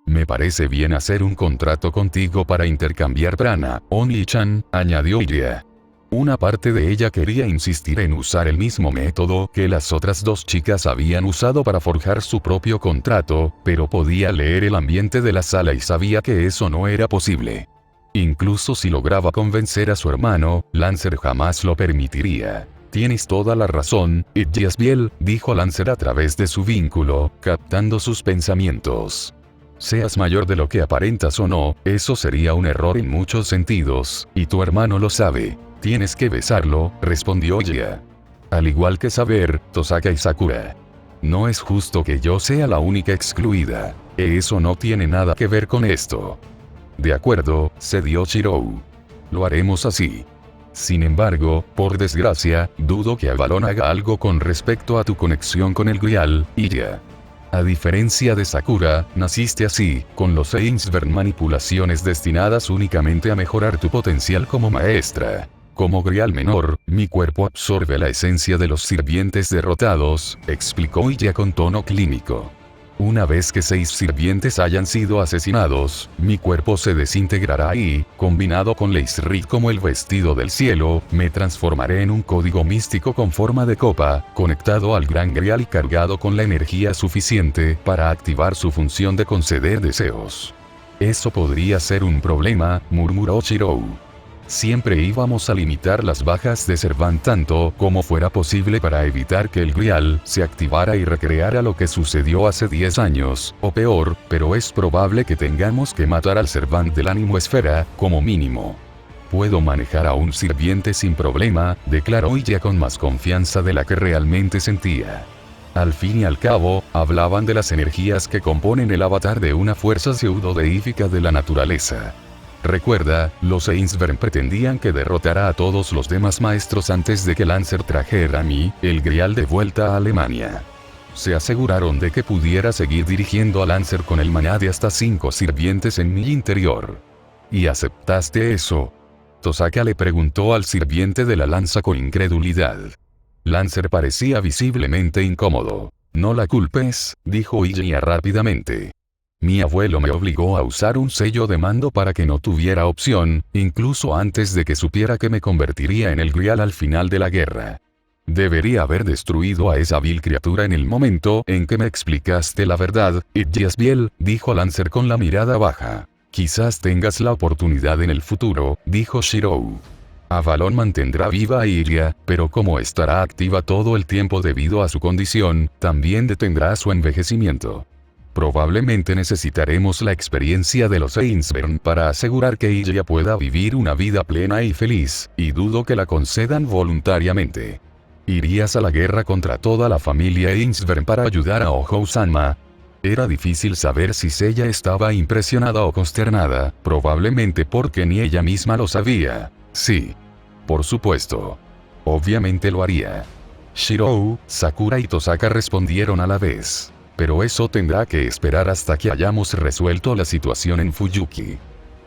Me parece bien hacer un contrato contigo para intercambiar prana, Only-chan, añadió Iria. Una parte de ella quería insistir en usar el mismo método que las otras dos chicas habían usado para forjar su propio contrato, pero podía leer el ambiente de la sala y sabía que eso no era posible. Incluso si lograba convencer a su hermano, Lancer jamás lo permitiría. Tienes toda la razón, Yasbiel, dijo Lancer a través de su vínculo, captando sus pensamientos. Seas mayor de lo que aparentas o no, eso sería un error en muchos sentidos, y tu hermano lo sabe. Tienes que besarlo, respondió ella. Al igual que saber, Tosaka y Sakura. No es justo que yo sea la única excluida. Eso no tiene nada que ver con esto. De acuerdo, cedió Shirou. Lo haremos así. Sin embargo, por desgracia, dudo que Avalon haga algo con respecto a tu conexión con el Grial, Iria. A diferencia de Sakura, naciste así, con los Ainsburn manipulaciones destinadas únicamente a mejorar tu potencial como maestra. Como Grial menor, mi cuerpo absorbe la esencia de los sirvientes derrotados, explicó Iria con tono clínico. Una vez que 6 sirvientes hayan sido asesinados, mi cuerpo se desintegrará y, combinado con Leisrit como el vestido del cielo, me transformaré en un código místico con forma de copa, conectado al Gran Grial y cargado con la energía suficiente para activar su función de conceder deseos. Eso podría ser un problema, murmuró Shirou. Siempre íbamos a limitar las bajas de Servant tanto como fuera posible para evitar que el Grial se activara y recreara lo que sucedió hace 10 años, o peor, pero es probable que tengamos que matar al Servant del ánimo esfera, como mínimo. Puedo manejar a un sirviente sin problema, declaró ella con más confianza de la que realmente sentía. Al fin y al cabo, hablaban de las energías que componen el avatar de una fuerza pseudo-deífica de la naturaleza. Recuerda, los Ainsburn pretendían que derrotara a todos los demás maestros antes de que Lancer trajera a mí, el Grial de vuelta a Alemania. Se aseguraron de que pudiera seguir dirigiendo a Lancer con el maná de hasta 5 sirvientes en mi interior. ¿Y aceptaste eso? Tosaka le preguntó al sirviente de la lanza con incredulidad. Lancer parecía visiblemente incómodo. No la culpes, dijo Iria rápidamente. Mi abuelo me obligó a usar un sello de mando para que no tuviera opción, incluso antes de que supiera que me convertiría en el Grial al final de la guerra. Debería haber destruido a esa vil criatura en el momento en que me explicaste la verdad, Yasbiel, dijo Lancer con la mirada baja. Quizás tengas la oportunidad en el futuro, dijo Shirou. Avalon mantendrá viva a Iria, pero como estará activa todo el tiempo debido a su condición, también detendrá su envejecimiento. Probablemente necesitaremos la experiencia de los Ainsburn para asegurar que Iria pueda vivir una vida plena y feliz, y dudo que la concedan voluntariamente. ¿Irías a la guerra contra toda la familia Ainsburn para ayudar a Ojo-sama? Era difícil saber si Seiya estaba impresionada o consternada, probablemente porque ni ella misma lo sabía. Sí. Por supuesto. Obviamente lo haría. Shirou, Sakura y Tosaka respondieron a la vez. Pero eso tendrá que esperar hasta que hayamos resuelto la situación en Fuyuki.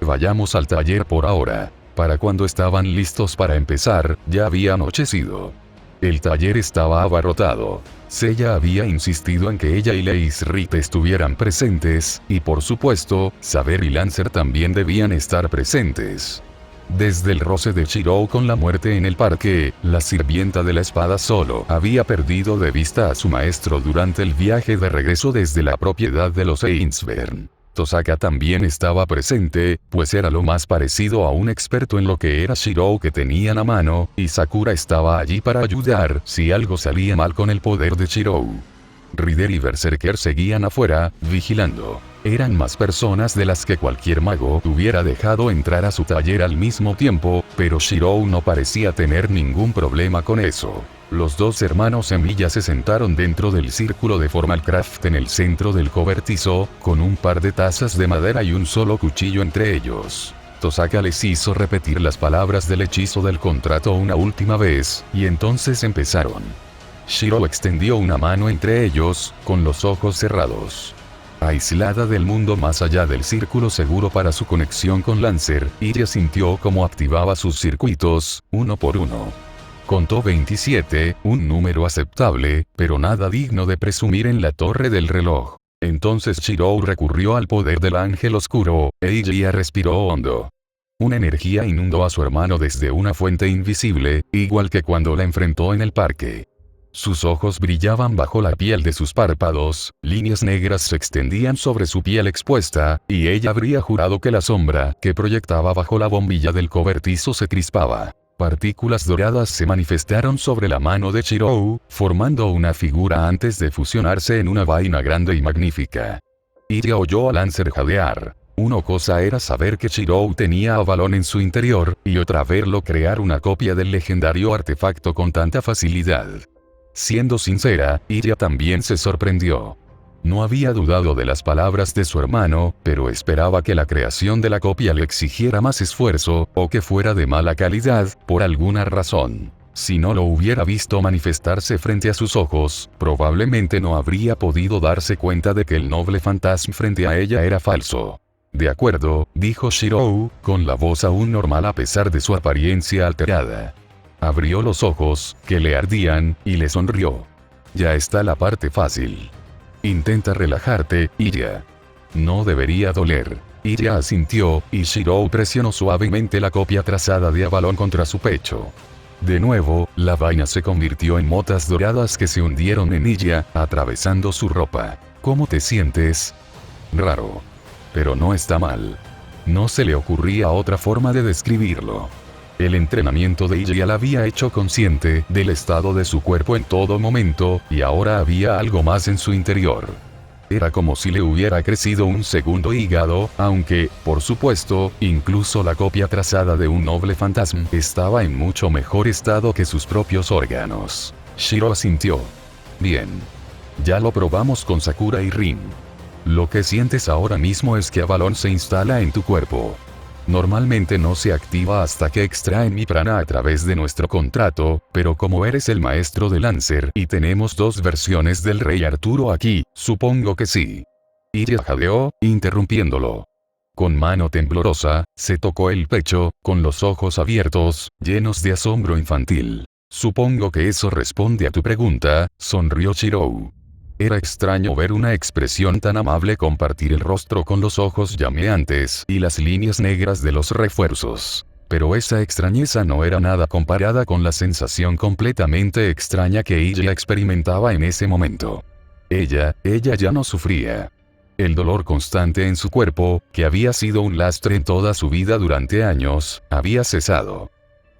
Vayamos al taller por ahora. Para cuando estaban listos para empezar, ya había anochecido. El taller estaba abarrotado. Seiya había insistido en que ella y Leis Rite estuvieran presentes, y por supuesto, Saber y Lancer también debían estar presentes. Desde el roce de Shirou con la muerte en el parque, la sirvienta de la espada solo había perdido de vista a su maestro durante el viaje de regreso desde la propiedad de los Ainsburn. Tosaka también estaba presente, pues era lo más parecido a un experto en lo que era Shirou que tenían a mano, y Sakura estaba allí para ayudar si algo salía mal con el poder de Shirou. Rider y Berserker seguían afuera, vigilando. Eran más personas de las que cualquier mago hubiera dejado entrar a su taller al mismo tiempo, pero Shirou no parecía tener ningún problema con eso. Los dos hermanos Emiya se sentaron dentro del círculo de Formalcraft en el centro del cobertizo, con un par de tazas de madera y un solo cuchillo entre ellos. Tosaka les hizo repetir las palabras del hechizo del contrato una última vez, y entonces empezaron. Shirou extendió una mano entre ellos, con los ojos cerrados. Aislada del mundo más allá del círculo seguro para su conexión con Lancer, Iria sintió cómo activaba sus circuitos, uno por uno. Contó 27, un número aceptable, pero nada digno de presumir en la torre del reloj. Entonces Shirou recurrió al poder del ángel oscuro, e Iria respiró hondo. Una energía inundó a su hermano desde una fuente invisible, igual que cuando la enfrentó en el parque. Sus ojos brillaban bajo la piel de sus párpados, líneas negras se extendían sobre su piel expuesta, y ella habría jurado que la sombra que proyectaba bajo la bombilla del cobertizo se crispaba. Partículas doradas se manifestaron sobre la mano de Shirou, formando una figura antes de fusionarse en una vaina grande y magnífica. Iria oyó a Lancer jadear. Una cosa era saber que Shirou tenía a Avalon en su interior, y otra verlo crear una copia del legendario artefacto con tanta facilidad. Siendo sincera, Iria también se sorprendió. No había dudado de las palabras de su hermano, pero esperaba que la creación de la copia le exigiera más esfuerzo, o que fuera de mala calidad, por alguna razón. Si no lo hubiera visto manifestarse frente a sus ojos, probablemente no habría podido darse cuenta de que el noble fantasma frente a ella era falso. De acuerdo, dijo Shirou, con la voz aún normal a pesar de su apariencia alterada. Abrió los ojos, que le ardían, y le sonrió. Ya está la parte fácil. Intenta relajarte, Iria. No debería doler. Iria asintió, y Shirou presionó suavemente la copia trazada de Avalon contra su pecho. De nuevo, la vaina se convirtió en motas doradas que se hundieron en Iria, atravesando su ropa. ¿Cómo te sientes? Raro. Pero no está mal. No se le ocurría otra forma de describirlo. El entrenamiento de Iria la había hecho consciente del estado de su cuerpo en todo momento, y ahora había algo más en su interior. Era como si le hubiera crecido un segundo hígado, aunque, por supuesto, incluso la copia trazada de un noble fantasma estaba en mucho mejor estado que sus propios órganos. Shirou asintió. Bien. Ya lo probamos con Sakura y Rin. Lo que sientes ahora mismo es que Avalon se instala en tu cuerpo. Normalmente no se activa hasta que extraen mi prana a través de nuestro contrato, pero como eres el maestro de Lancer y tenemos dos versiones del Rey Arturo aquí, supongo que sí. Iria jadeó, interrumpiéndolo. Con mano temblorosa, se tocó el pecho, con los ojos abiertos, llenos de asombro infantil. Supongo que eso responde a tu pregunta, sonrió Shirou. Era extraño ver una expresión tan amable compartir el rostro con los ojos llameantes y las líneas negras de los refuerzos. Pero esa extrañeza no era nada comparada con la sensación completamente extraña que ella experimentaba en ese momento. Ella ya no sufría. El dolor constante en su cuerpo, que había sido un lastre en toda su vida durante años, había cesado.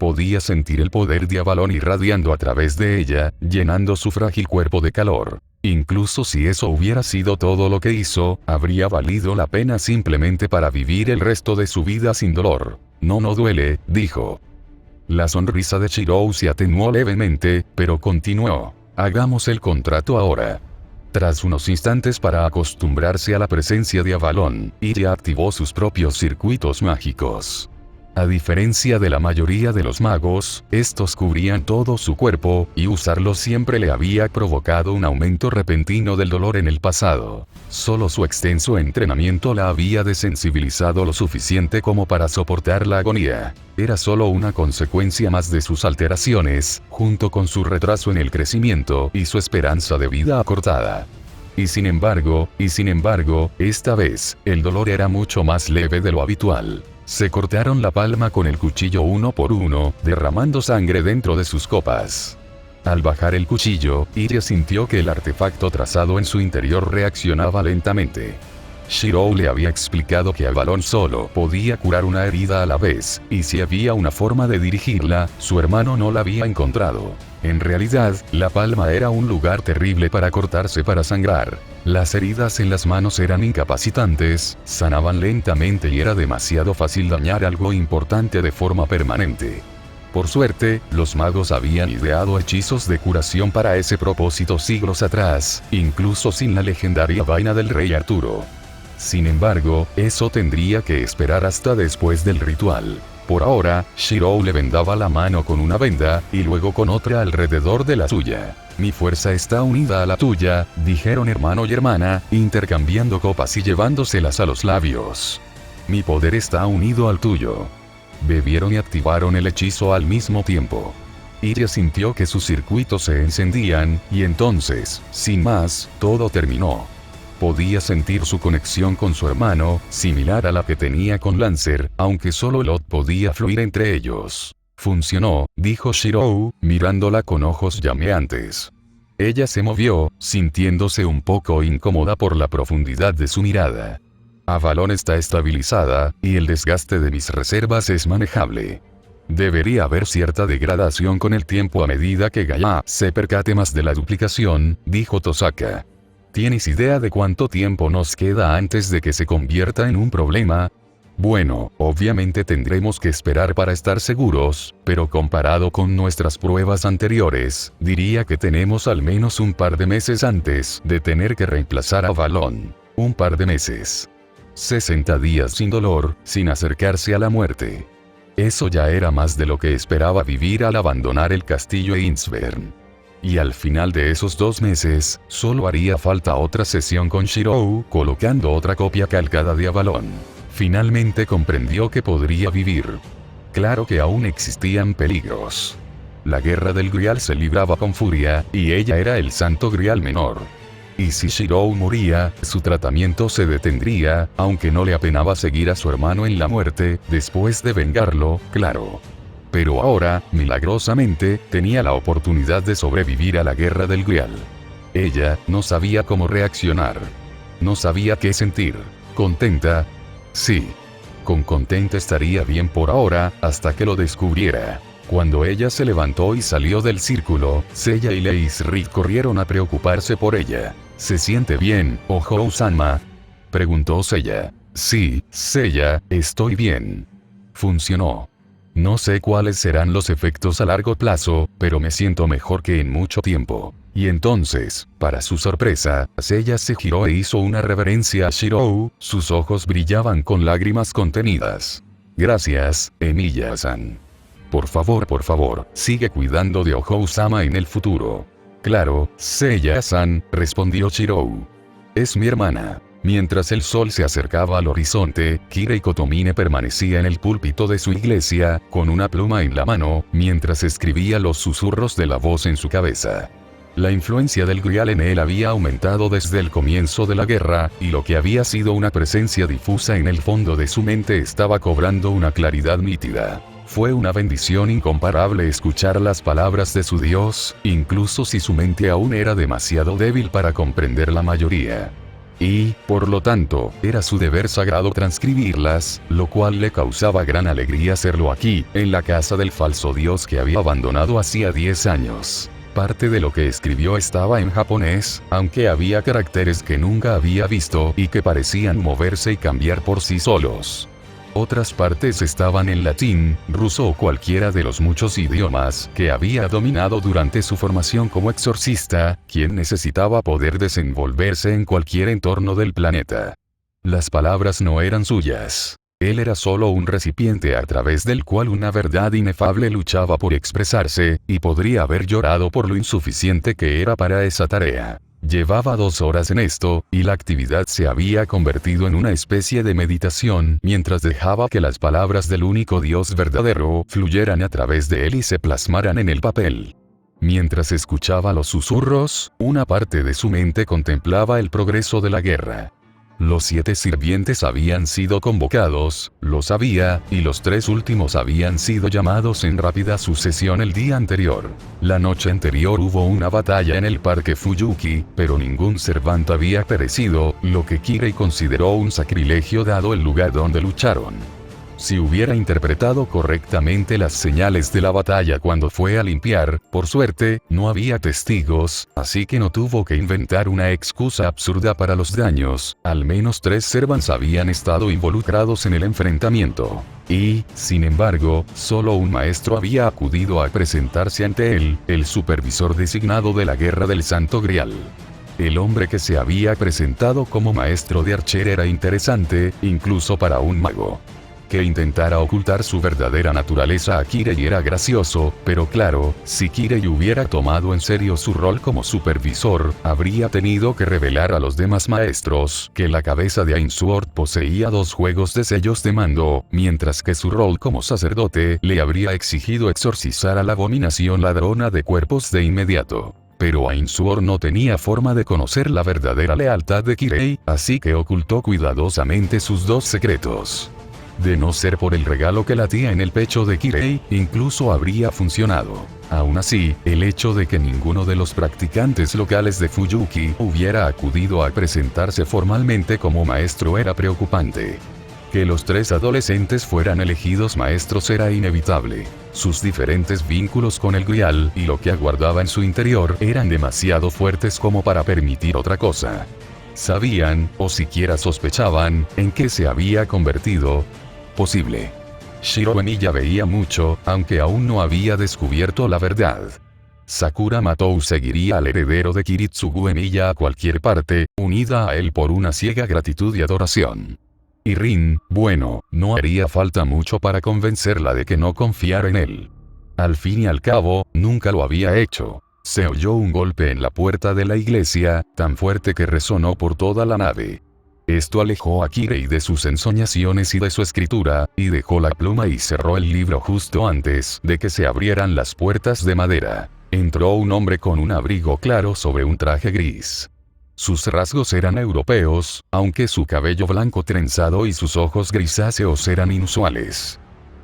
Podía sentir el poder de Avalon irradiando a través de ella, llenando su frágil cuerpo de calor. Incluso si eso hubiera sido todo lo que hizo, habría valido la pena simplemente para vivir el resto de su vida sin dolor. No duele, dijo. La sonrisa de Shirou se atenuó levemente, pero continuó. Hagamos el contrato ahora. Tras unos instantes para acostumbrarse a la presencia de Avalon, Iria activó sus propios circuitos mágicos. A diferencia de la mayoría de los magos, estos cubrían todo su cuerpo, y usarlos siempre le había provocado un aumento repentino del dolor en el pasado. Solo su extenso entrenamiento la había desensibilizado lo suficiente como para soportar la agonía. Era solo una consecuencia más de sus alteraciones, junto con su retraso en el crecimiento y su esperanza de vida acortada. Y sin embargo, esta vez, el dolor era mucho más leve de lo habitual. Se cortaron la palma con el cuchillo uno por uno, derramando sangre dentro de sus copas. Al bajar el cuchillo, Iria sintió que el artefacto trazado en su interior reaccionaba lentamente. Shirou le había explicado que Avalon solo podía curar una herida a la vez, y si había una forma de dirigirla, su hermano no la había encontrado. En realidad, la palma era un lugar terrible para cortarse para sangrar. Las heridas en las manos eran incapacitantes, sanaban lentamente y era demasiado fácil dañar algo importante de forma permanente. Por suerte, los magos habían ideado hechizos de curación para ese propósito siglos atrás, incluso sin la legendaria vaina del rey Arturo. Sin embargo, eso tendría que esperar hasta después del ritual. Por ahora, Shirou le vendaba la mano con una venda, y luego con otra alrededor de la suya. Mi fuerza está unida a la tuya, dijeron hermano y hermana, intercambiando copas y llevándoselas a los labios. Mi poder está unido al tuyo. Bebieron y activaron el hechizo al mismo tiempo. Iria sintió que sus circuitos se encendían, y entonces, sin más, todo terminó. Podía sentir su conexión con su hermano, similar a la que tenía con Lancer, aunque solo Lot podía fluir entre ellos. Funcionó, dijo Shirou, mirándola con ojos llameantes. Ella se movió, sintiéndose un poco incómoda por la profundidad de su mirada. Avalon está estabilizada, y el desgaste de mis reservas es manejable. Debería haber cierta degradación con el tiempo a medida que Gaia se percate más de la duplicación, dijo Tosaka. ¿Tienes idea de cuánto tiempo nos queda antes de que se convierta en un problema? Bueno, obviamente tendremos que esperar para estar seguros, pero comparado con nuestras pruebas anteriores, diría que tenemos al menos un par de meses antes de tener que reemplazar a Avalon. Un par de meses. 60 días sin dolor, sin acercarse a la muerte. Eso ya era más de lo que esperaba vivir al abandonar el castillo Innsbern. Y al final de esos 2 meses, solo haría falta otra sesión con Shirou, colocando otra copia calcada de Avalon. Finalmente comprendió que podría vivir. Claro que aún existían peligros. La guerra del Grial se libraba con furia, y ella era el Santo Grial menor. Y si Shirou moría, su tratamiento se detendría, aunque no le apenaba seguir a su hermano en la muerte, después de vengarlo, claro. Pero ahora, milagrosamente, tenía la oportunidad de sobrevivir a la guerra del Grial. Ella no sabía cómo reaccionar. No sabía qué sentir. ¿Contenta? Sí. Con contenta estaría bien por ahora, hasta que lo descubriera. Cuando ella se levantó y salió del círculo, Seiya y Leisrit corrieron a preocuparse por ella. ¿Se siente bien, Ohou-sama? Preguntó Seiya. Sí, Seiya, estoy bien. Funcionó. No sé cuáles serán los efectos a largo plazo, pero me siento mejor que en mucho tiempo. Y entonces, para su sorpresa, Seiya se giró e hizo una reverencia a Shirou, sus ojos brillaban con lágrimas contenidas. Gracias, Emiya-san. Por favor, sigue cuidando de Ohou-sama en el futuro. Claro, Seiya-san, respondió Shirou. Es mi hermana. Mientras el sol se acercaba al horizonte, Kirei Kotomine permanecía en el púlpito de su iglesia, con una pluma en la mano, mientras escribía los susurros de la voz en su cabeza. La influencia del Grial en él había aumentado desde el comienzo de la guerra, y lo que había sido una presencia difusa en el fondo de su mente estaba cobrando una claridad nítida. Fue una bendición incomparable escuchar las palabras de su Dios, incluso si su mente aún era demasiado débil para comprender la mayoría. Y, por lo tanto, era su deber sagrado transcribirlas, lo cual le causaba gran alegría hacerlo aquí, en la casa del falso dios que había abandonado hacía 10 años. Parte de lo que escribió estaba en japonés, aunque había caracteres que nunca había visto y que parecían moverse y cambiar por sí solos. Otras partes estaban en latín, ruso o cualquiera de los muchos idiomas que había dominado durante su formación como exorcista, quien necesitaba poder desenvolverse en cualquier entorno del planeta. Las palabras no eran suyas. Él era solo un recipiente a través del cual una verdad inefable luchaba por expresarse, y podría haber llorado por lo insuficiente que era para esa tarea. Llevaba 2 horas en esto, y la actividad se había convertido en una especie de meditación mientras dejaba que las palabras del único Dios verdadero fluyeran a través de él y se plasmaran en el papel. Mientras escuchaba los susurros, una parte de su mente contemplaba el progreso de la guerra. Los 7 sirvientes habían sido convocados, lo sabía, y los 3 últimos habían sido llamados en rápida sucesión el día anterior. La noche anterior hubo una batalla en el parque Fuyuki, pero ningún servante había perecido, lo que Kirei consideró un sacrilegio dado el lugar donde lucharon. Si hubiera interpretado correctamente las señales de la batalla cuando fue a limpiar, por suerte, no había testigos, así que no tuvo que inventar una excusa absurda para los daños. Al menos 3 servants habían estado involucrados en el enfrentamiento. Y, sin embargo, solo un maestro había acudido a presentarse ante él, el supervisor designado de la Guerra del Santo Grial. El hombre que se había presentado como maestro de archer era interesante, incluso para un mago. Que intentara ocultar su verdadera naturaleza a Kirei era gracioso, pero claro, si Kirei hubiera tomado en serio su rol como supervisor, habría tenido que revelar a los demás maestros que la cabeza de Ainsworth poseía 2 juegos de sellos de mando, mientras que su rol como sacerdote le habría exigido exorcizar a la abominación ladrona de cuerpos de inmediato. Pero Ainsworth no tenía forma de conocer la verdadera lealtad de Kirei, así que ocultó cuidadosamente sus 2 secretos. De no ser por el regalo que latía en el pecho de Kirei, incluso habría funcionado. Aún así, el hecho de que ninguno de los practicantes locales de Fuyuki hubiera acudido a presentarse formalmente como maestro era preocupante. Que los 3 adolescentes fueran elegidos maestros era inevitable. Sus diferentes vínculos con el Grial y lo que aguardaba en su interior eran demasiado fuertes como para permitir otra cosa. Sabían, o siquiera sospechaban, en qué se había convertido. Posible. Shiro Emiya veía mucho, aunque aún no había descubierto la verdad. Sakura Matou seguiría al heredero de Kiritsugu Emiya a cualquier parte, unida a él por una ciega gratitud y adoración. Y Rin, bueno, no haría falta mucho para convencerla de que no confiara en él. Al fin y al cabo, nunca lo había hecho. Se oyó un golpe en la puerta de la iglesia, tan fuerte que resonó por toda la nave. Esto alejó a Kirei de sus ensoñaciones y de su escritura, y dejó la pluma y cerró el libro justo antes de que se abrieran las puertas de madera. Entró un hombre con un abrigo claro sobre un traje gris. Sus rasgos eran europeos, aunque su cabello blanco trenzado y sus ojos grisáceos eran inusuales.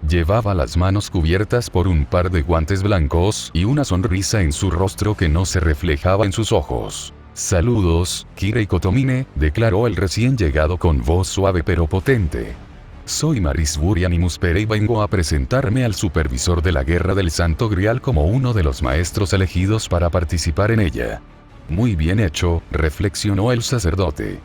Llevaba las manos cubiertas por un par de guantes blancos y una sonrisa en su rostro que no se reflejaba en sus ojos. «Saludos, Kirei Kotomine», declaró el recién llegado con voz suave pero potente. «Soy Marisburi Animuspere y vengo a presentarme al supervisor de la Guerra del Santo Grial como uno de los maestros elegidos para participar en ella». «Muy bien hecho», reflexionó el sacerdote.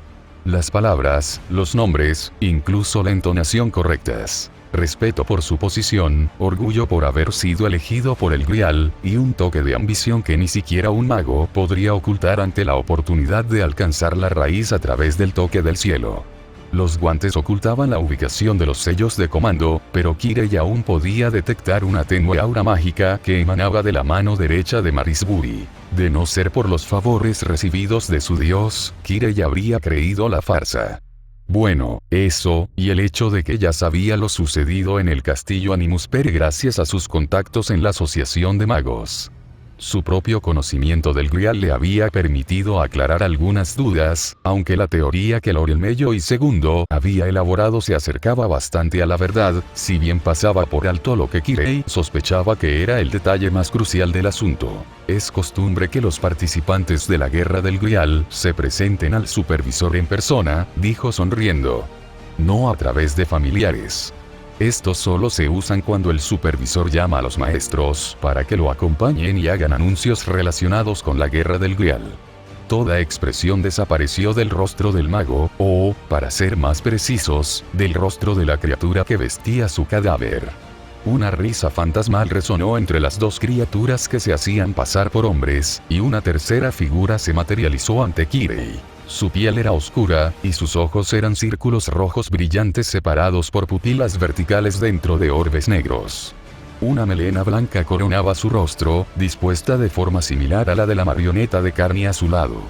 Las palabras, los nombres, incluso la entonación correctas. Respeto por su posición, orgullo por haber sido elegido por el Grial, y un toque de ambición que ni siquiera un mago podría ocultar ante la oportunidad de alcanzar la raíz a través del toque del cielo. Los guantes ocultaban la ubicación de los sellos de comando, pero Kirei aún podía detectar una tenue aura mágica que emanaba de la mano derecha de Marisburi. De no ser por los favores recibidos de su dios, Kirei habría creído la farsa. Bueno, eso, y el hecho de que ya sabía lo sucedido en el castillo Animuspere gracias a sus contactos en la Asociación de Magos. Su propio conocimiento del Grial le había permitido aclarar algunas dudas, aunque la teoría que Lorelmeyo y Segundo había elaborado se acercaba bastante a la verdad, si bien pasaba por alto lo que Kirei sospechaba que era el detalle más crucial del asunto. Es costumbre que los participantes de la Guerra del Grial se presenten al supervisor en persona, dijo sonriendo. No a través de familiares. Estos solo se usan cuando el supervisor llama a los maestros para que lo acompañen y hagan anuncios relacionados con la Guerra del Grial. Toda expresión desapareció del rostro del mago, o, para ser más precisos, del rostro de la criatura que vestía su cadáver. Una risa fantasmal resonó entre las dos criaturas que se hacían pasar por hombres, y una tercera figura se materializó ante Kirei. Su piel era oscura, y sus ojos eran círculos rojos brillantes separados por pupilas verticales dentro de orbes negros. Una melena blanca coronaba su rostro, dispuesta de forma similar a la de la marioneta de carne a su lado.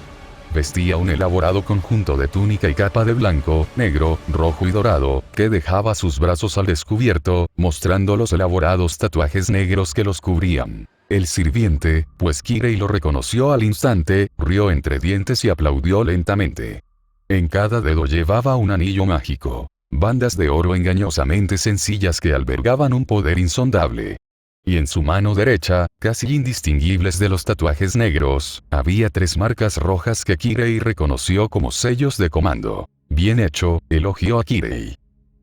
Vestía un elaborado conjunto de túnica y capa de blanco, negro, rojo y dorado, que dejaba sus brazos al descubierto, mostrando los elaborados tatuajes negros que los cubrían. El sirviente, pues Kirei lo reconoció al instante, rió entre dientes y aplaudió lentamente. En cada dedo llevaba un anillo mágico. Bandas de oro engañosamente sencillas que albergaban un poder insondable. Y en su mano derecha, casi indistinguibles de los tatuajes negros, había 3 marcas rojas que Kirei reconoció como sellos de comando. Bien hecho, elogió a Kirei.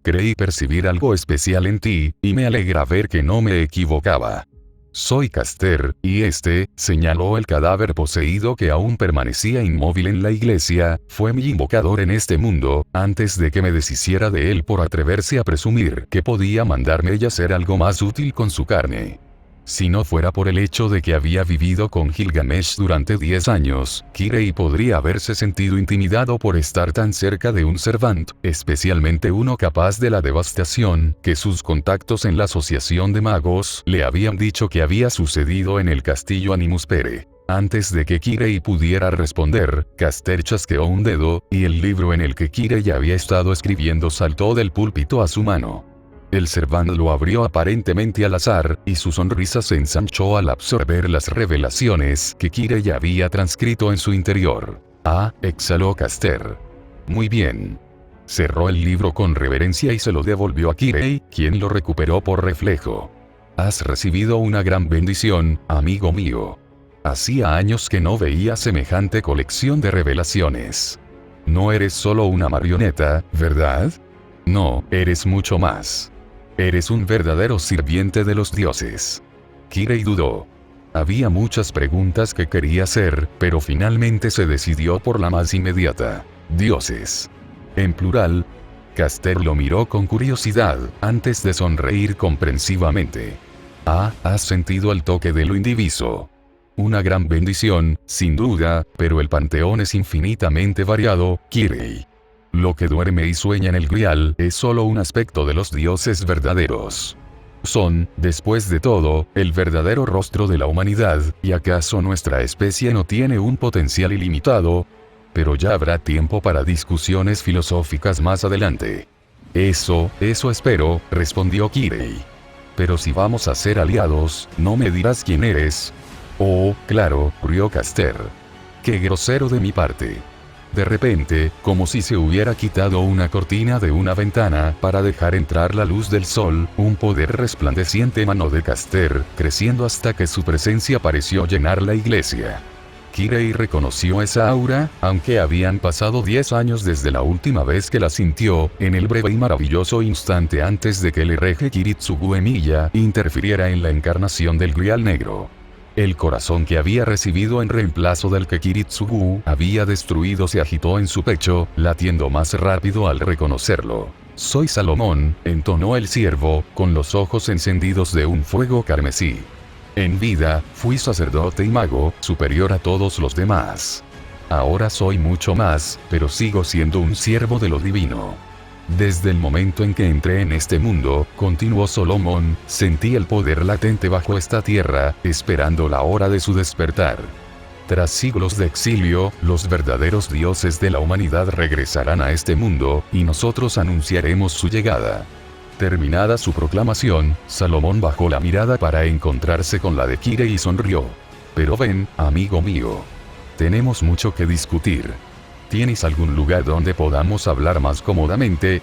Creí percibir algo especial en ti, y me alegra ver que no me equivocaba. Soy Caster, y señaló el cadáver poseído que aún permanecía inmóvil en la iglesia, fue mi invocador en este mundo, antes de que me deshiciera de él por atreverse a presumir que podía mandarme y hacer algo más útil con su carne. Si no fuera por el hecho de que había vivido con Gilgamesh durante 10 años, Kirei podría haberse sentido intimidado por estar tan cerca de un Servant, especialmente uno capaz de la devastación, que sus contactos en la Asociación de Magos le habían dicho que había sucedido en el castillo Animus Pere. Antes de que Kirei pudiera responder, Caster chasqueó un dedo, y el libro en el que Kirei había estado escribiendo saltó del púlpito a su mano. El Servant lo abrió aparentemente al azar, y su sonrisa se ensanchó al absorber las revelaciones que Kirei había transcrito en su interior. Ah, exhaló Caster. Muy bien. Cerró el libro con reverencia y se lo devolvió a Kirei, quien lo recuperó por reflejo. Has recibido una gran bendición, amigo mío. Hacía años que no veía semejante colección de revelaciones. No eres solo una marioneta, ¿verdad? No, eres mucho más. Eres un verdadero sirviente de los dioses. Kirei dudó. Había muchas preguntas que quería hacer, pero finalmente se decidió por la más inmediata. Dioses. En plural. Caster lo miró con curiosidad, antes de sonreír comprensivamente. Ah, has sentido el toque de lo indiviso. Una gran bendición, sin duda, pero el panteón es infinitamente variado, Kirei. Lo que duerme y sueña en el Grial es solo un aspecto de los dioses verdaderos. Son, después de todo, el verdadero rostro de la humanidad, ¿y acaso nuestra especie no tiene un potencial ilimitado? Pero ya habrá tiempo para discusiones filosóficas más adelante. Eso espero, respondió Kirei. Pero si vamos a ser aliados, ¿no me dirás quién eres? Oh, claro, rió Caster. Qué grosero de mi parte. De repente, como si se hubiera quitado una cortina de una ventana para dejar entrar la luz del sol, un poder resplandeciente emanó de Caster, creciendo hasta que su presencia pareció llenar la iglesia. Kirei reconoció esa aura, aunque habían pasado 10 años desde la última vez que la sintió, en el breve y maravilloso instante antes de que el hereje Kiritsugu Emiya interfiriera en la encarnación del Grial Negro. El corazón que había recibido en reemplazo del que Kiritsugu había destruido se agitó en su pecho, latiendo más rápido al reconocerlo. Soy Salomón, entonó el siervo, con los ojos encendidos de un fuego carmesí. En vida, fui sacerdote y mago, superior a todos los demás. Ahora soy mucho más, pero sigo siendo un siervo de lo divino. Desde el momento en que entré en este mundo, continuó Salomón, sentí el poder latente bajo esta tierra, esperando la hora de su despertar. Tras siglos de exilio, los verdaderos dioses de la humanidad regresarán a este mundo, y nosotros anunciaremos su llegada. Terminada su proclamación, Salomón bajó la mirada para encontrarse con la de Kirei y sonrió. Pero ven, amigo mío. Tenemos mucho que discutir. ¿Tienes algún lugar donde podamos hablar más cómodamente?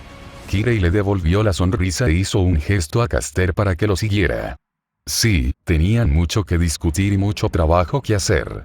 Kirei le devolvió la sonrisa e hizo un gesto a Caster para que lo siguiera. Sí, tenían mucho que discutir y mucho trabajo que hacer.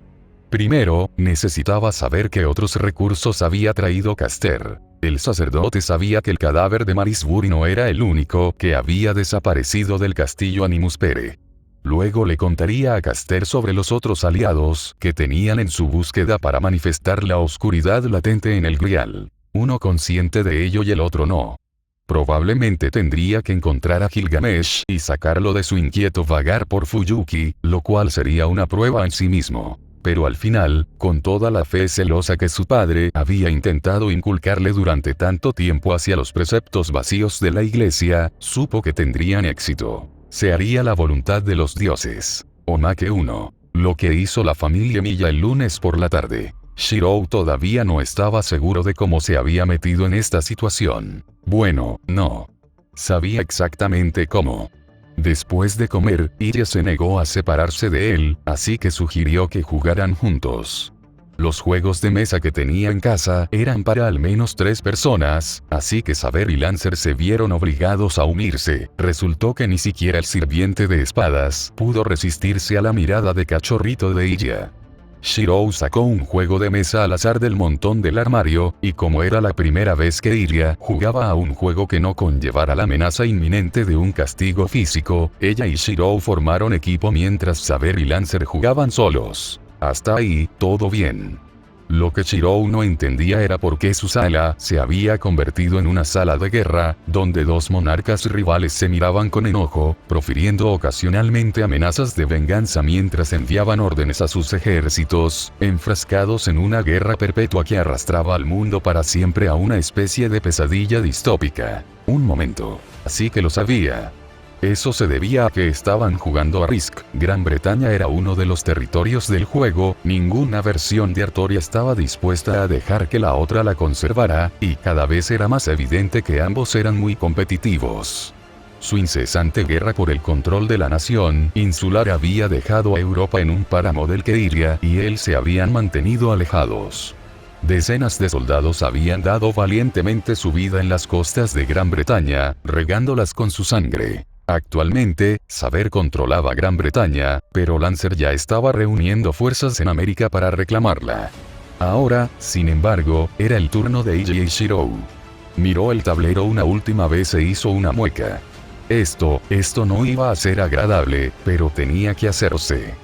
Primero, necesitaba saber qué otros recursos había traído Caster. El sacerdote sabía que el cadáver de Marisbury no era el único que había desaparecido del castillo Animus Pere. Luego le contaría a Caster sobre los otros aliados que tenían en su búsqueda para manifestar la oscuridad latente en el Grial. Uno consciente de ello y el otro no. Probablemente tendría que encontrar a Gilgamesh y sacarlo de su inquieto vagar por Fuyuki, lo cual sería una prueba en sí mismo. Pero al final, con toda la fe celosa que su padre había intentado inculcarle durante tanto tiempo hacia los preceptos vacíos de la iglesia, supo que tendrían éxito. Se haría la voluntad de los dioses. O más que uno. Lo que hizo la familia Milla el lunes por la tarde. Shirou todavía no estaba seguro de cómo se había metido en esta situación. Bueno, no. Sabía exactamente cómo. Después de comer, Iria se negó a separarse de él, así que sugirió que jugaran juntos. Los juegos de mesa que tenía en casa eran para al menos 3 personas, así que Saber y Lancer se vieron obligados a unirse. Resultó que ni siquiera el sirviente de espadas pudo resistirse a la mirada de cachorrito de Iria. Shirou sacó un juego de mesa al azar del montón del armario, y como era la primera vez que Iria jugaba a un juego que no conllevara la amenaza inminente de un castigo físico, ella y Shirou formaron equipo mientras Saber y Lancer jugaban solos. Hasta ahí, todo bien. Lo que Shirou no entendía era por qué su sala se había convertido en una sala de guerra, donde 2 monarcas rivales se miraban con enojo, profiriendo ocasionalmente amenazas de venganza mientras enviaban órdenes a sus ejércitos, enfrascados en una guerra perpetua que arrastraba al mundo para siempre a una especie de pesadilla distópica. Un momento. Así que lo sabía. Eso se debía a que estaban jugando a Risk. Gran Bretaña era uno de los territorios del juego, ninguna versión de Artoria estaba dispuesta a dejar que la otra la conservara, y cada vez era más evidente que ambos eran muy competitivos. Su incesante guerra por el control de la nación insular había dejado a Europa en un páramo del que Iria y él se habían mantenido alejados. Decenas de soldados habían dado valientemente su vida en las costas de Gran Bretaña, regándolas con su sangre. Actualmente, Saber controlaba Gran Bretaña, pero Lancer ya estaba reuniendo fuerzas en América para reclamarla. Ahora, sin embargo, era el turno de Iria y Shirou. Miró el tablero una última vez e hizo una mueca. Esto no iba a ser agradable, pero tenía que hacerse.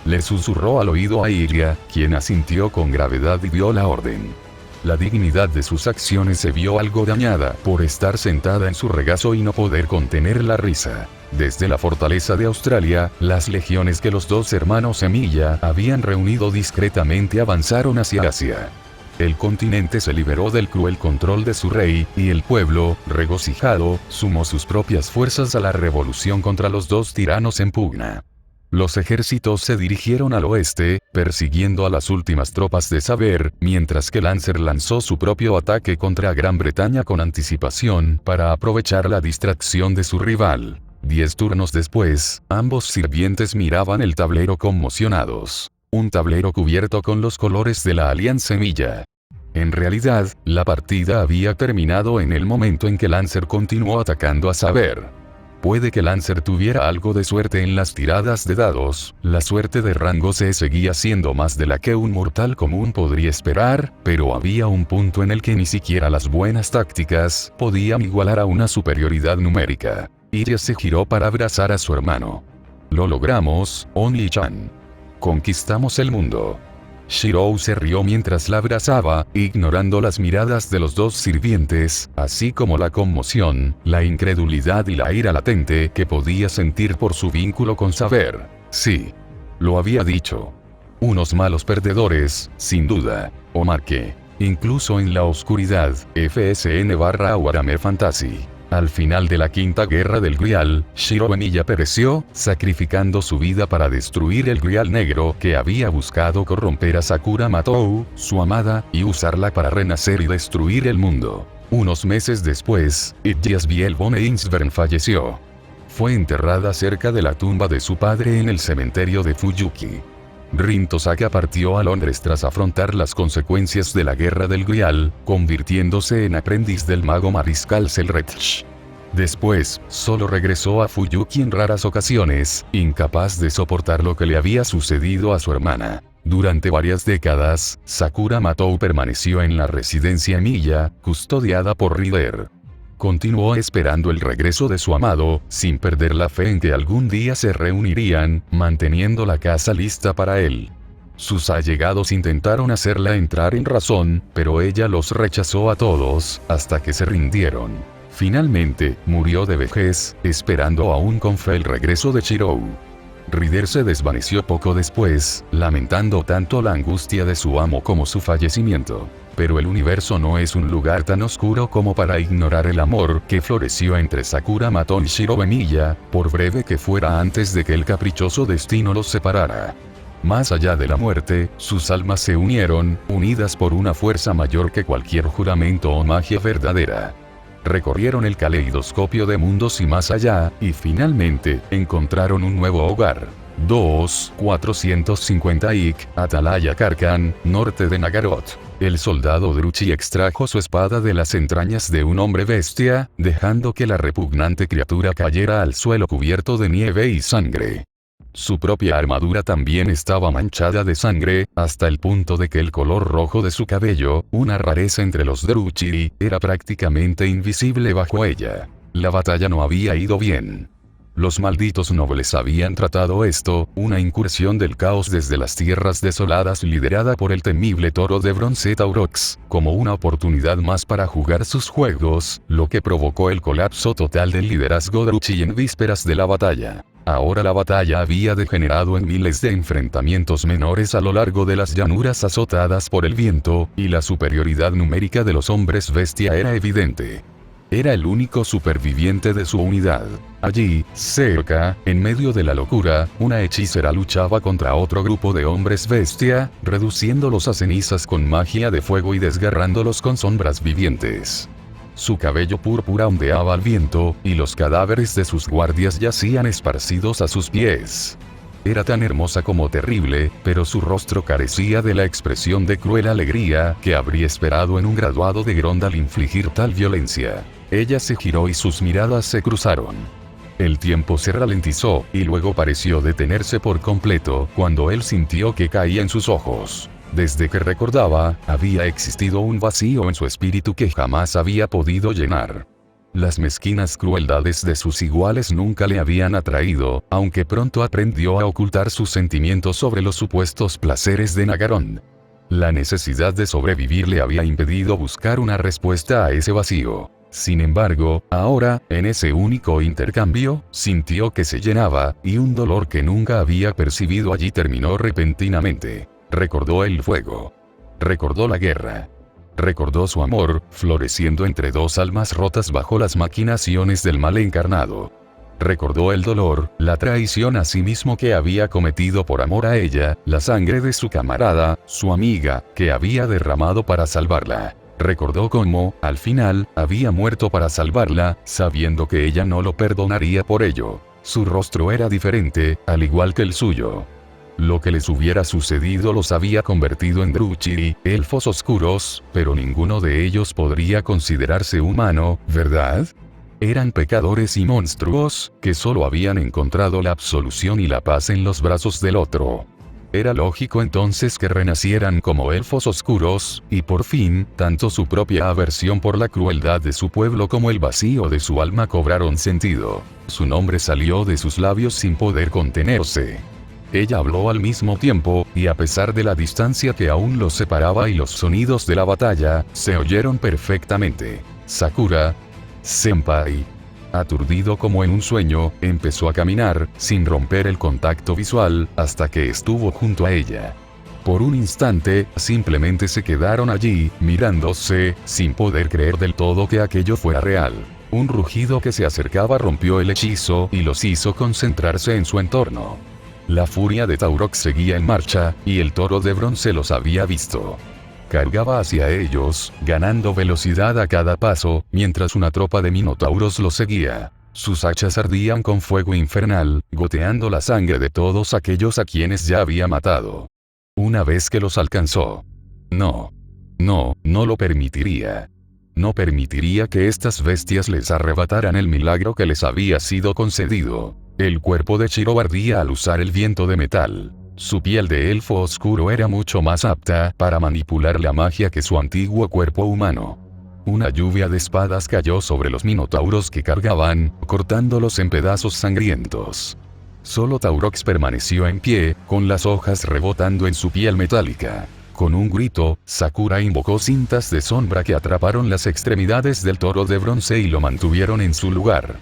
Le susurró al oído a Iria, quien asintió con gravedad y dio la orden. La dignidad de sus acciones se vio algo dañada por estar sentada en su regazo y no poder contener la risa. Desde la fortaleza de Australia, las legiones que los 2 hermanos Semilla habían reunido discretamente avanzaron hacia Asia. El continente se liberó del cruel control de su rey, y el pueblo, regocijado, sumó sus propias fuerzas a la revolución contra los 2 tiranos en pugna. Los ejércitos se dirigieron al oeste, persiguiendo a las últimas tropas de Saber, mientras que Lancer lanzó su propio ataque contra Gran Bretaña con anticipación para aprovechar la distracción de su rival. 10 turnos después, ambos sirvientes miraban el tablero conmocionados. Un tablero cubierto con los colores de la Alianza Semilla. En realidad, la partida había terminado en el momento en que Lancer continuó atacando a Saber. Puede que Lancer tuviera algo de suerte en las tiradas de dados, la suerte de rango C seguía siendo más de la que un mortal común podría esperar, pero había un punto en el que ni siquiera las buenas tácticas podían igualar a una superioridad numérica. Iria se giró para abrazar a su hermano. Lo logramos, Only-chan. Conquistamos el mundo. Shirou se rió mientras la abrazaba, ignorando las miradas de los 2 sirvientes, así como la conmoción, la incredulidad y la ira latente que podía sentir por su vínculo con Saber. Sí. Lo había dicho. Unos malos perdedores, sin duda. O marqué. Incluso en la oscuridad, FSN/Warhammer Fantasy. Al final de la quinta guerra del Grial, Shirou Emilla pereció, sacrificando su vida para destruir el Grial negro que había buscado corromper a Sakura Matou, su amada, y usarla para renacer y destruir el mundo. Unos meses después, Idjasbiel von Einsvern falleció. Fue enterrada cerca de la tumba de su padre en el cementerio de Fuyuki. Rin Tosaka partió a Londres tras afrontar las consecuencias de la Guerra del Grial, convirtiéndose en aprendiz del mago mariscal Selretch. Después, solo regresó a Fuyuki en raras ocasiones, incapaz de soportar lo que le había sucedido a su hermana. Durante varias décadas, Sakura Matou permaneció en la residencia Emiya, custodiada por Rider. Continuó esperando el regreso de su amado, sin perder la fe en que algún día se reunirían, manteniendo la casa lista para él. Sus allegados intentaron hacerla entrar en razón, pero ella los rechazó a todos, hasta que se rindieron. Finalmente, murió de vejez, esperando aún con fe el regreso de Chirou. Rider se desvaneció poco después, lamentando tanto la angustia de su amo como su fallecimiento. Pero el universo no es un lugar tan oscuro como para ignorar el amor que floreció entre Sakura Matou y Shiro Emiya, por breve que fuera antes de que el caprichoso destino los separara. Más allá de la muerte, sus almas se unieron, unidas por una fuerza mayor que cualquier juramento o magia verdadera. Recorrieron el caleidoscopio de mundos y más allá, y finalmente, encontraron un nuevo hogar. 450 Ik, Atalaya Karkan, norte de Nagaroth. El soldado Druchi extrajo su espada de las entrañas de un hombre bestia, dejando que la repugnante criatura cayera al suelo cubierto de nieve y sangre. Su propia armadura también estaba manchada de sangre, hasta el punto de que el color rojo de su cabello, una rareza entre los Druchi, era prácticamente invisible bajo ella. La batalla no había ido bien. Los malditos nobles habían tratado esto, una incursión del caos desde las tierras desoladas liderada por el temible toro de bronce Taurox, como una oportunidad más para jugar sus juegos, lo que provocó el colapso total del liderazgo Druchi en vísperas de la batalla. Ahora la batalla había degenerado en miles de enfrentamientos menores a lo largo de las llanuras azotadas por el viento, y la superioridad numérica de los hombres bestia era evidente. Era el único superviviente de su unidad. Allí, cerca, en medio de la locura, una hechicera luchaba contra otro grupo de hombres bestia, reduciéndolos a cenizas con magia de fuego y desgarrándolos con sombras vivientes. Su cabello púrpura ondeaba al viento, y los cadáveres de sus guardias yacían esparcidos a sus pies. Era tan hermosa como terrible, pero su rostro carecía de la expresión de cruel alegría que habría esperado en un graduado de Gronda al infligir tal violencia. Ella se giró y sus miradas se cruzaron. El tiempo se ralentizó, y luego pareció detenerse por completo, cuando él sintió que caía en sus ojos. Desde que recordaba, había existido un vacío en su espíritu que jamás había podido llenar. Las mezquinas crueldades de sus iguales nunca le habían atraído, aunque pronto aprendió a ocultar sus sentimientos sobre los supuestos placeres de Nagaron. La necesidad de sobrevivir le había impedido buscar una respuesta a ese vacío. Sin embargo, ahora, en ese único intercambio, sintió que se llenaba, y un dolor que nunca había percibido allí terminó repentinamente. Recordó el fuego. Recordó la guerra. Recordó su amor, floreciendo entre dos almas rotas bajo las maquinaciones del mal encarnado. Recordó el dolor, la traición a sí mismo que había cometido por amor a ella, la sangre de su camarada, su amiga, que había derramado para salvarla. Recordó cómo, al final, había muerto para salvarla, sabiendo que ella no lo perdonaría por ello. Su rostro era diferente, al igual que el suyo. Lo que les hubiera sucedido los había convertido en Druchi, elfos oscuros, pero ninguno de ellos podría considerarse humano, ¿verdad? Eran pecadores y monstruos, que solo habían encontrado la absolución y la paz en los brazos del otro. Era lógico entonces que renacieran como elfos oscuros, y por fin, tanto su propia aversión por la crueldad de su pueblo como el vacío de su alma cobraron sentido. Su nombre salió de sus labios sin poder contenerse. Ella habló al mismo tiempo, y a pesar de la distancia que aún los separaba y los sonidos de la batalla, se oyeron perfectamente. Sakura Senpai. Aturdido como en un sueño, empezó a caminar, sin romper el contacto visual, hasta que estuvo junto a ella. Por un instante, simplemente se quedaron allí, mirándose, sin poder creer del todo que aquello fuera real. Un rugido que se acercaba rompió el hechizo y los hizo concentrarse en su entorno. La furia de Taurox seguía en marcha, y el toro de bronce los había visto. Cargaba hacia ellos, ganando velocidad a cada paso, mientras una tropa de minotauros los seguía. Sus hachas ardían con fuego infernal, goteando la sangre de todos aquellos a quienes ya había matado. Una vez que los alcanzó. No, no lo permitiría. No permitiría que estas bestias les arrebataran el milagro que les había sido concedido. El cuerpo de Shirou ardía al usar el viento de metal. Su piel de elfo oscuro era mucho más apta para manipular la magia que su antiguo cuerpo humano. Una lluvia de espadas cayó sobre los minotauros que cargaban, cortándolos en pedazos sangrientos. Solo Taurox permaneció en pie, con las hojas rebotando en su piel metálica. Con un grito, Sakura invocó cintas de sombra que atraparon las extremidades del toro de bronce y lo mantuvieron en su lugar.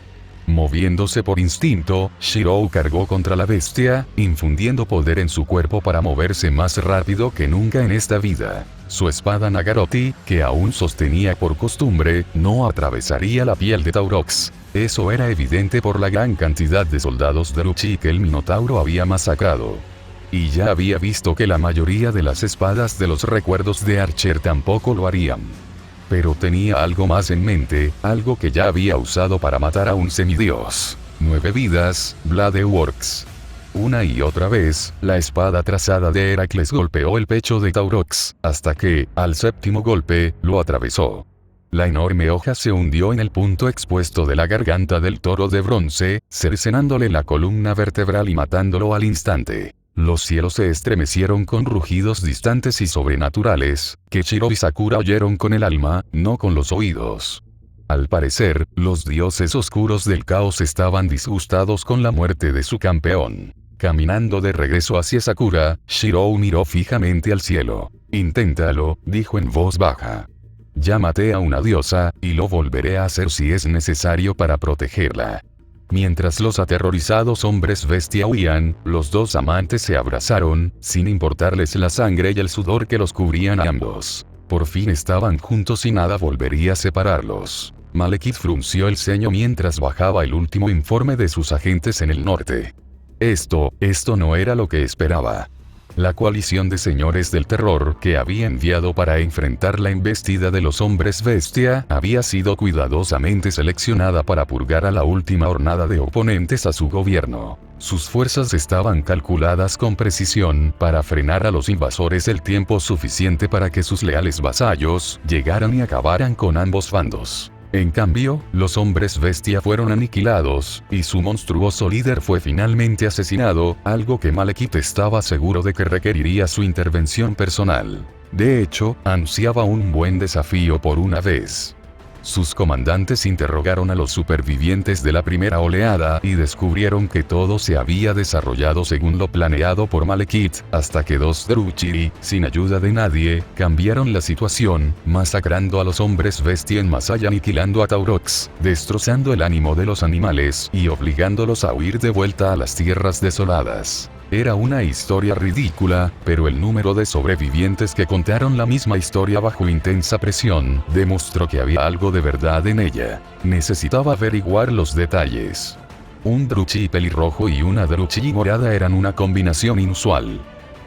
Moviéndose por instinto, Shirou cargó contra la bestia, infundiendo poder en su cuerpo para moverse más rápido que nunca en esta vida. Su espada Nagarotti, que aún sostenía por costumbre, no atravesaría la piel de Taurox. Eso era evidente por la gran cantidad de soldados de Ruchi que el Minotauro había masacrado. Y ya había visto que la mayoría de las espadas de los recuerdos de Archer tampoco lo harían. Pero tenía algo más en mente, algo que ya había usado para matar a un semidios. 9 vidas, Bladeworks. Una y otra vez, la espada trazada de Heracles golpeó el pecho de Taurox, hasta que, al séptimo golpe, lo atravesó. La enorme hoja se hundió en el punto expuesto de la garganta del toro de bronce, cercenándole la columna vertebral y matándolo al instante. Los cielos se estremecieron con rugidos distantes y sobrenaturales, que Shirou y Sakura oyeron con el alma, no con los oídos. Al parecer, los dioses oscuros del caos estaban disgustados con la muerte de su campeón. Caminando de regreso hacia Sakura, Shirou miró fijamente al cielo. «Inténtalo», dijo en voz baja. «Ya maté a una diosa, y lo volveré a hacer si es necesario para protegerla». Mientras los aterrorizados hombres bestia huían, los dos amantes se abrazaron, sin importarles la sangre y el sudor que los cubrían a ambos. Por fin estaban juntos y nada volvería a separarlos. Malekith frunció el ceño mientras bajaba el último informe de sus agentes en el norte. Esto no era lo que esperaba. La coalición de señores del terror que había enviado para enfrentar la embestida de los hombres bestia había sido cuidadosamente seleccionada para purgar a la última hornada de oponentes a su gobierno. Sus fuerzas estaban calculadas con precisión para frenar a los invasores el tiempo suficiente para que sus leales vasallos llegaran y acabaran con ambos bandos. En cambio, los hombres bestia fueron aniquilados, y su monstruoso líder fue finalmente asesinado, algo que Malekith estaba seguro de que requeriría su intervención personal. De hecho, anunciaba un buen desafío por una vez. Sus comandantes interrogaron a los supervivientes de la primera oleada y descubrieron que todo se había desarrollado según lo planeado por Malekith, hasta que dos Druchiri, sin ayuda de nadie, cambiaron la situación, masacrando a los hombres bestia en masa y aniquilando a Taurox, destrozando el ánimo de los animales y obligándolos a huir de vuelta a las tierras desoladas. Era una historia ridícula, pero el número de sobrevivientes que contaron la misma historia bajo intensa presión, demostró que había algo de verdad en ella. Necesitaba averiguar los detalles. Un Druchi pelirrojo y una Druchi morada eran una combinación inusual.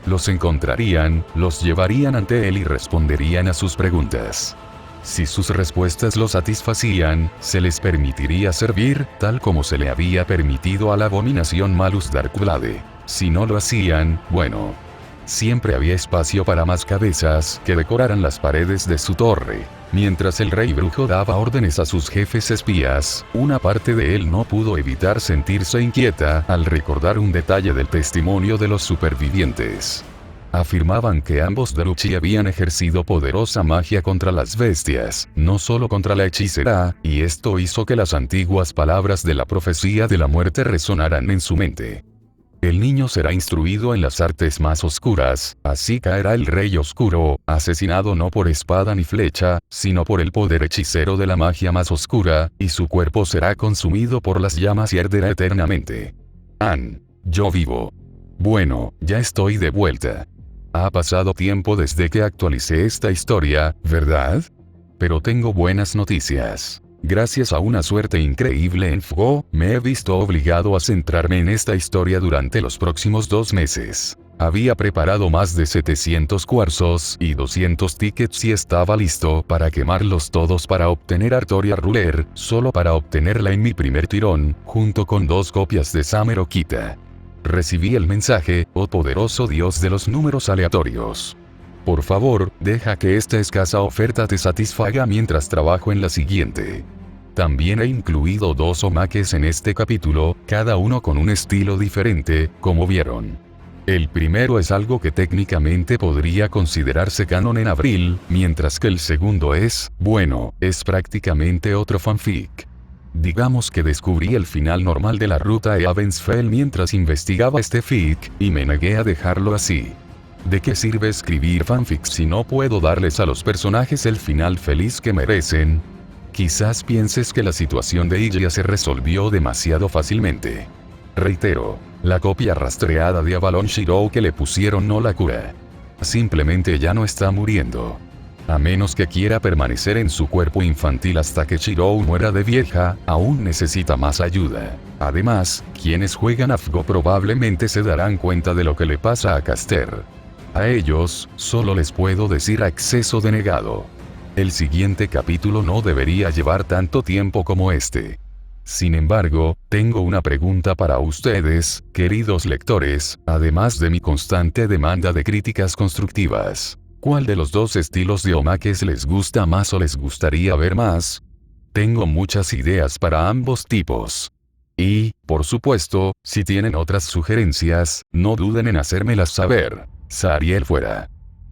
Los encontrarían, los llevarían ante él y responderían a sus preguntas. Si sus respuestas lo satisfacían, se les permitiría servir, tal como se le había permitido a la abominación Malus Darkblade. Si no lo hacían, bueno, siempre había espacio para más cabezas que decoraran las paredes de su torre. Mientras el rey brujo daba órdenes a sus jefes espías, una parte de él no pudo evitar sentirse inquieta al recordar un detalle del testimonio de los supervivientes. Afirmaban que ambos Druchi habían ejercido poderosa magia contra las bestias, no solo contra la hechicera, y esto hizo que las antiguas palabras de la profecía de la muerte resonaran en su mente. El niño será instruido en las artes más oscuras, así caerá el rey oscuro, asesinado no por espada ni flecha, sino por el poder hechicero de la magia más oscura, y su cuerpo será consumido por las llamas y arderá eternamente. Yo vivo. Bueno, ya estoy de vuelta. Ha pasado tiempo desde que actualicé esta historia, ¿verdad? Pero tengo buenas noticias. Gracias a una suerte increíble en Fugo, me he visto obligado a centrarme en esta historia durante los próximos 2 meses. Había preparado más de 700 cuarzos y 200 tickets y estaba listo para quemarlos todos para obtener Artoria Ruler, solo para obtenerla en mi primer tirón, junto con 2 copias de Summer Okita. Recibí el mensaje: oh poderoso Dios de los números aleatorios. Por favor, deja que esta escasa oferta te satisfaga mientras trabajo en la siguiente. También he incluido 2 omakes en este capítulo, cada uno con un estilo diferente, como vieron. El primero es algo que técnicamente podría considerarse canon en abril, mientras que el segundo es, bueno, es prácticamente otro fanfic. Digamos que descubrí el final normal de la ruta Eavensfell mientras investigaba este fic, y me negué a dejarlo así. ¿De qué sirve escribir fanfics si no puedo darles a los personajes el final feliz que merecen? Quizás pienses que la situación de Ilya se resolvió demasiado fácilmente. Reitero, la copia rastreada de Avalon Shirou que le pusieron no la cura. Simplemente ya no está muriendo. A menos que quiera permanecer en su cuerpo infantil hasta que Shirou muera de vieja, aún necesita más ayuda. Además, quienes juegan a FGO probablemente se darán cuenta de lo que le pasa a Caster. A ellos, solo les puedo decir acceso denegado. El siguiente capítulo no debería llevar tanto tiempo como este. Sin embargo, tengo una pregunta para ustedes, queridos lectores, además de mi constante demanda de críticas constructivas. ¿Cuál de los 2 estilos de omakes les gusta más o les gustaría ver más? Tengo muchas ideas para ambos tipos. Y, por supuesto, si tienen otras sugerencias, no duden en hacérmelas saber. Sariel fuera.